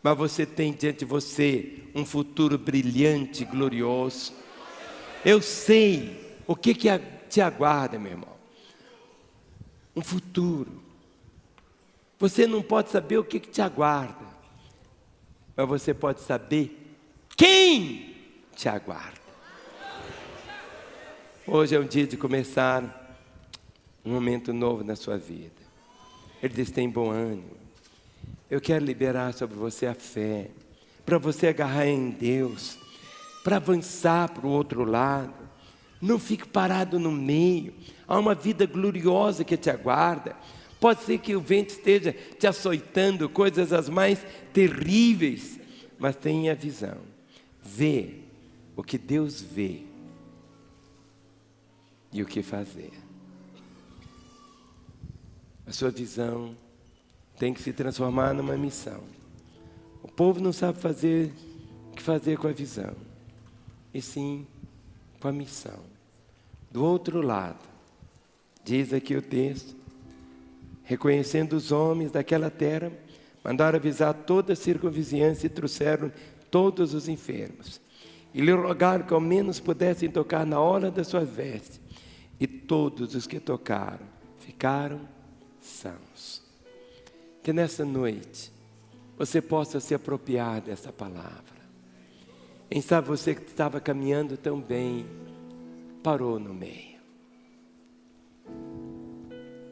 Speaker 1: Mas você tem diante de você um futuro brilhante, glorioso. Eu sei o que te aguarda, meu irmão. Um futuro. Você não pode saber o que te aguarda. Mas você pode saber quem te aguarda. Hoje é um dia de começar um momento novo na sua vida. Ele diz: tem bom ânimo. Eu quero liberar sobre você a fé, para você agarrar em Deus, para avançar para o outro lado. Não fique parado no meio. Há uma vida gloriosa que te aguarda. Pode ser que o vento esteja te açoitando, coisas as mais terríveis, mas tenha visão. Vê o que Deus vê e o que fazer. A sua visão tem que se transformar numa missão. O povo não sabe o que fazer com a visão, e sim com a missão. Do outro lado, diz aqui o texto: reconhecendo os homens daquela terra, mandaram avisar toda a circunvizinhança e trouxeram todos os enfermos. E lhe rogaram que ao menos pudessem tocar na orla da sua veste. E todos os que tocaram ficaram sãos. Que nessa noite você possa se apropriar dessa palavra. Quem sabe você que estava caminhando tão bem, parou no meio.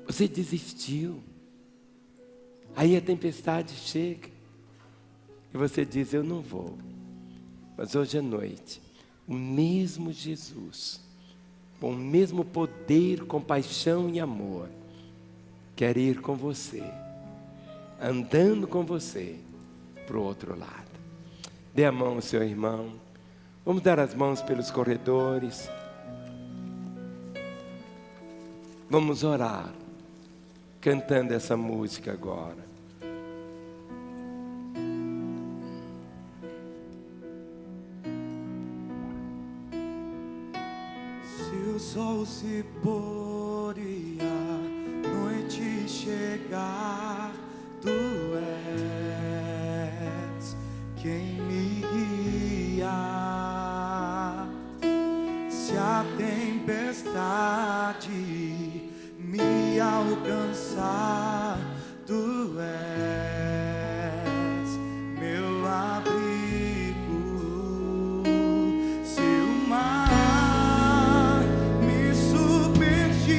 Speaker 1: Você desistiu. Aí a tempestade chega e você diz: eu não vou. Mas hoje à noite, o mesmo Jesus, com o mesmo poder, compaixão e amor, quer ir com você, andando com você para o outro lado. Dê a mão ao seu irmão. Vamos dar as mãos pelos corredores. Vamos orar, cantando essa música agora.
Speaker 3: o sol se pôr e a noite chegar, tu és quem me guia. Se a tempestade me alcançar, tu és meu abrigo. Se o mar me submergir,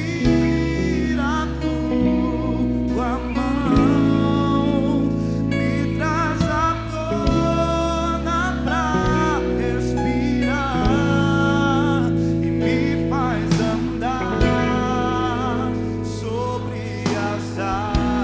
Speaker 3: a tua mão me traz à tona pra respirar e me faz andar sobre as águas.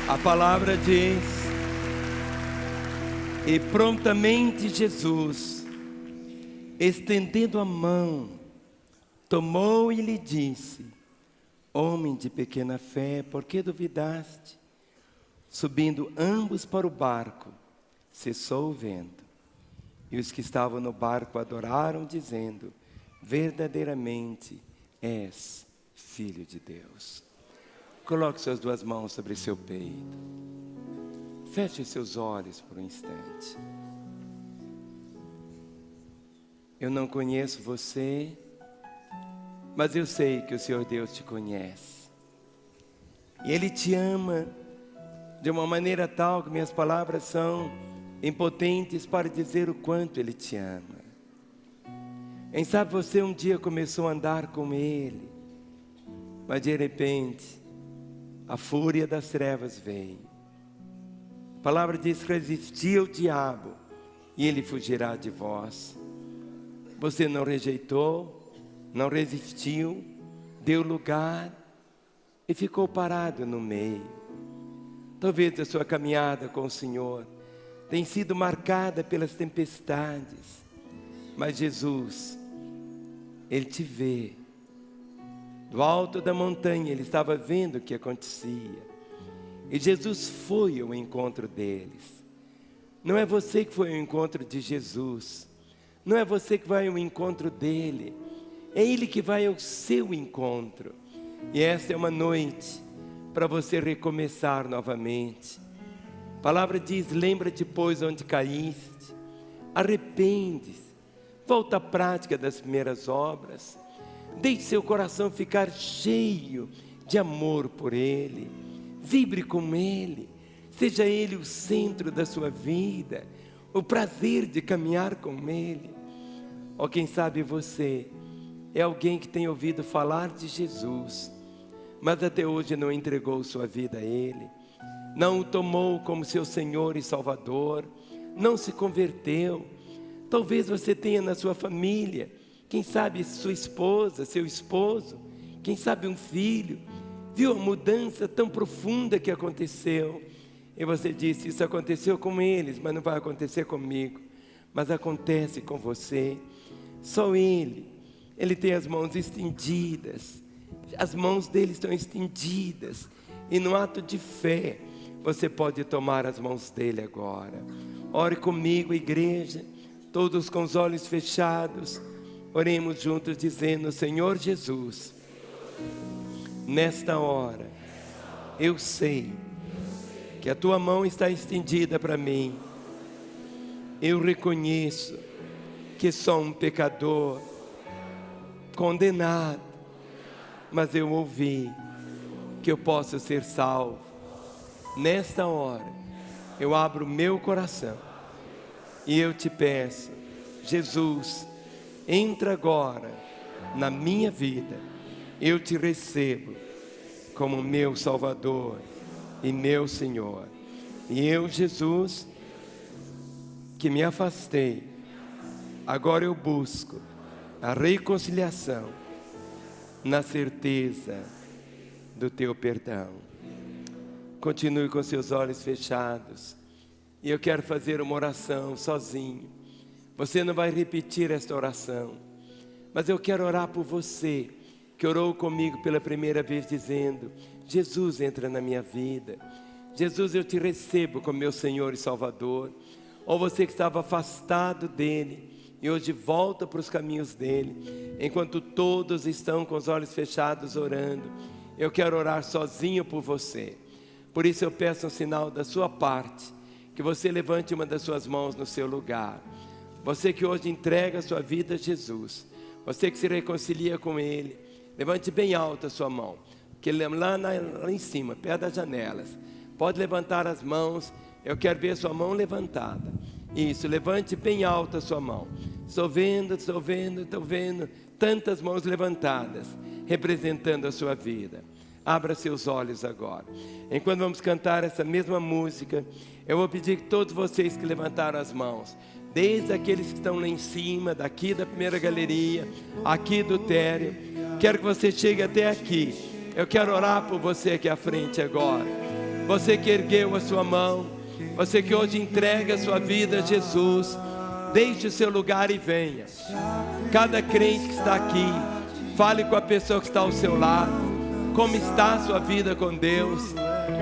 Speaker 1: A palavra diz: e prontamente Jesus, estendendo a mão, tomou e lhe disse: homem de pequena fé, por que duvidaste? Subindo ambos para o barco, cessou o vento. E os que estavam no barco adoraram, dizendo: verdadeiramente és Filho de Deus. Coloque suas duas mãos sobre seu peito. Feche seus olhos por um instante. Eu não conheço você, mas eu sei que o Senhor Deus te conhece. E Ele te ama de uma maneira tal que minhas palavras são impotentes para dizer o quanto Ele te ama. Quem sabe você um dia começou a andar com Ele, mas de repente a fúria das trevas veio. A palavra diz: resisti ao diabo e ele fugirá de vós. Você não rejeitou, não resistiu, deu lugar e ficou parado no meio. Talvez a sua caminhada com o Senhor tenha sido marcada pelas tempestades, mas Jesus, Ele te vê. Do alto da montanha, Ele estava vendo o que acontecia. E Jesus foi ao encontro deles. Não é você que foi ao encontro de Jesus. Não é você que vai ao encontro dele. É Ele que vai ao seu encontro. E esta é uma noite para você recomeçar novamente. A palavra diz: lembra-te, pois, onde caíste. Arrepende-se. Volta à prática das primeiras obras. Deixe seu coração ficar cheio de amor por Ele. Vibre com Ele. Seja Ele o centro da sua vida. O prazer de caminhar com Ele. Ou quem sabe você é alguém que tem ouvido falar de Jesus, mas até hoje não entregou sua vida a Ele. Não o tomou como seu Senhor e Salvador. Não se converteu. Talvez você tenha na sua família, quem sabe sua esposa, seu esposo, quem sabe um filho, viu a mudança tão profunda que aconteceu, e você disse: isso aconteceu com eles, mas não vai acontecer comigo. Mas acontece com você. Só Ele tem as mãos estendidas, as mãos dele estão estendidas, e no ato de fé, você pode tomar as mãos dele agora. Ore comigo, igreja, todos com os olhos fechados. Oremos juntos dizendo: Senhor Jesus, nesta hora, eu sei que a Tua mão está estendida para mim. Eu reconheço que sou um pecador, condenado, mas eu ouvi que eu posso ser salvo. Nesta hora, eu abro meu coração e eu te peço: Jesus, entra agora na minha vida. Eu te recebo como meu Salvador e meu Senhor. E eu, Jesus, que me afastei, agora eu busco a reconciliação na certeza do teu perdão. Continue com seus olhos fechados. E eu quero fazer uma oração sozinho. Você não vai repetir esta oração, mas eu quero orar por você que orou comigo pela primeira vez dizendo: Jesus, entra na minha vida. Jesus, eu te recebo como meu Senhor e Salvador. Ou você que estava afastado dele e hoje volta para os caminhos dele. Enquanto todos estão com os olhos fechados orando, eu quero orar sozinho por você. Por isso eu peço um sinal da sua parte, que você levante uma das suas mãos no seu lugar. Você que hoje entrega a sua vida a Jesus, você que se reconcilia com Ele, levante bem alto a sua mão, que lá em cima, perto das janelas, pode levantar as mãos. Eu quero ver a sua mão levantada. Isso, levante bem alto a sua mão. Estou vendo tantas mãos levantadas, representando a sua vida. Abra seus olhos agora. Enquanto vamos cantar essa mesma música, eu vou pedir que todos vocês que levantaram as mãos, desde aqueles que estão lá em cima, daqui da primeira galeria, aqui do térreo, quero que você chegue até aqui. Eu quero orar por você aqui à frente agora. Você que ergueu a sua mão, você que hoje entrega a sua vida a Jesus, deixe o seu lugar e venha. Cada crente que está aqui, fale com a pessoa que está ao seu lado, como está a sua vida com Deus.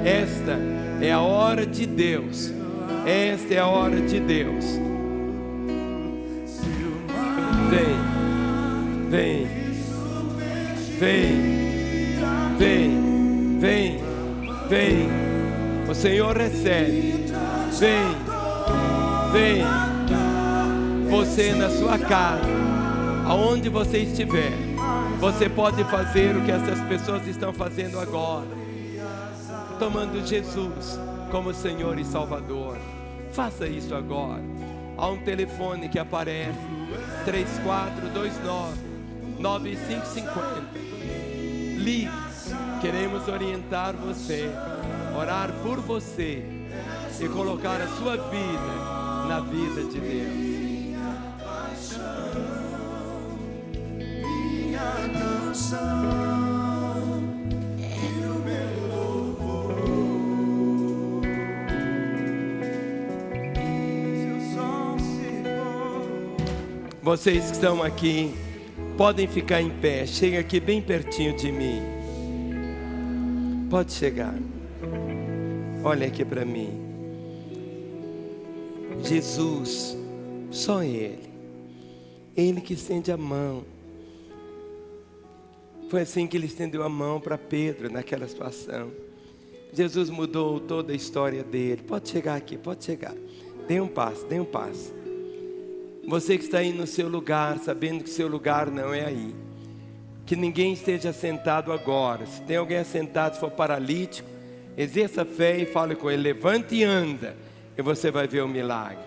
Speaker 1: Esta é a hora de Deus, esta é a hora de Deus. Vem, vem, vem, vem, vem, vem. O Senhor recebe. Vem, vem. Você na sua casa, aonde você estiver, você pode fazer o que essas pessoas estão fazendo agora, tomando Jesus como Senhor e Salvador. Faça isso agora. Há um telefone que aparece, 3429-9550. Ligue. Queremos orientar você, orar por você e colocar a sua vida na vida de Deus. Vocês que estão aqui, podem ficar em pé. Chega aqui bem pertinho de mim. Pode chegar. Olha aqui para mim. Jesus, só Ele. Ele que estende a mão. Foi assim que Ele estendeu a mão para Pedro naquela situação. Jesus mudou toda a história dele. Pode chegar aqui, pode chegar. Dê um passo, dê um passo. Você que está aí no seu lugar, sabendo que seu lugar não é aí. Que ninguém esteja sentado agora. Se tem alguém assentado, se for paralítico, exerça fé e fale com ele. Levante e anda, e você vai ver o milagre.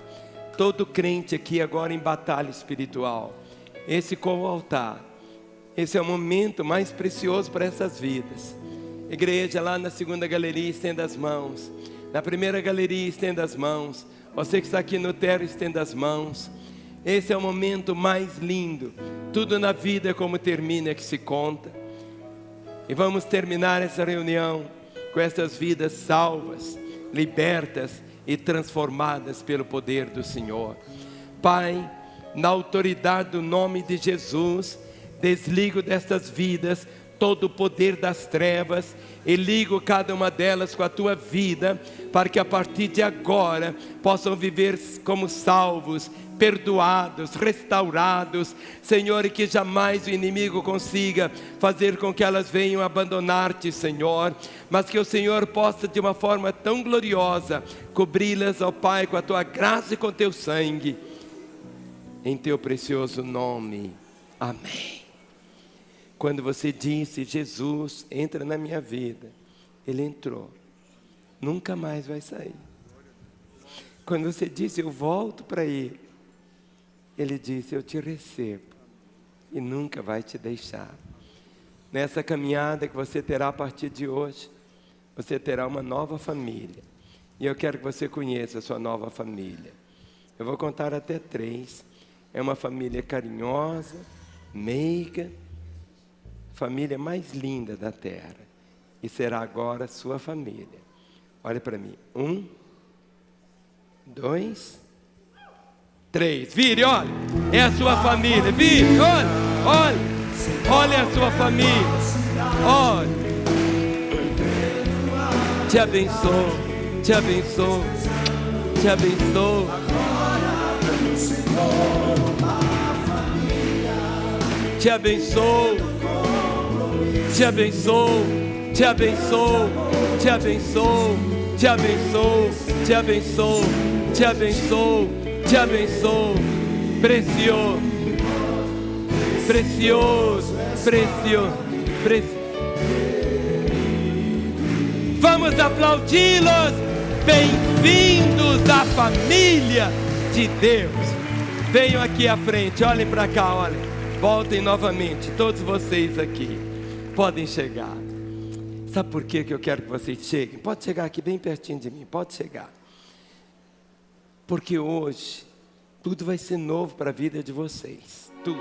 Speaker 1: Todo crente aqui agora em batalha espiritual. Esse como altar. Esse é o momento mais precioso para essas vidas. Igreja, lá na segunda galeria, estenda as mãos. Na primeira galeria, estenda as mãos. Você que está aqui no terro, estenda as mãos. Esse é o momento mais lindo. Tudo na vida como termina que se conta. E vamos terminar essa reunião com essas vidas salvas, libertas e transformadas pelo poder do Senhor. Pai, na autoridade do nome de Jesus, desligo destas vidas todo o poder das trevas e ligo cada uma delas com a tua vida, para que a partir de agora possam viver como salvos, perdoados, restaurados, Senhor, e que jamais o inimigo consiga fazer com que elas venham abandonar-te, Senhor, mas que o Senhor possa de uma forma tão gloriosa cobri-las, ó Pai, com a tua graça e com teu sangue, em teu precioso nome, amém. Quando você disse, Jesus, entra na minha vida, Ele entrou, nunca mais vai sair. Quando você disse, eu volto para Ele, Ele disse, eu te recebo e nunca vai te deixar. Nessa caminhada que você terá a partir de hoje, você terá uma nova família. E eu quero que você conheça a sua nova família. Eu vou contar até 3. É uma família carinhosa, meiga, família mais linda da terra. E será agora a sua família. Olha para mim. 1, 2, 3. Vire, olha. É a sua família. Vire, olha. Olha. Olha a sua família. Olha. Te abençoo. Te abençoo. Te abençoo. Te abençoo. Te abençoo, te abençoo, te abençoo, te abençoo, te abençoo, te abençoo, te abençoo. Precioso, precioso, precioso, precioso. Vamos aplaudi-los. Bem-vindos à família de Deus. Venham aqui à frente, olhem para cá, olhem. Voltem novamente, todos vocês aqui. Podem chegar. Sabe por que eu quero que vocês cheguem? Pode chegar aqui bem pertinho de mim, pode chegar. Porque hoje, tudo vai ser novo para a vida de vocês. Tudo.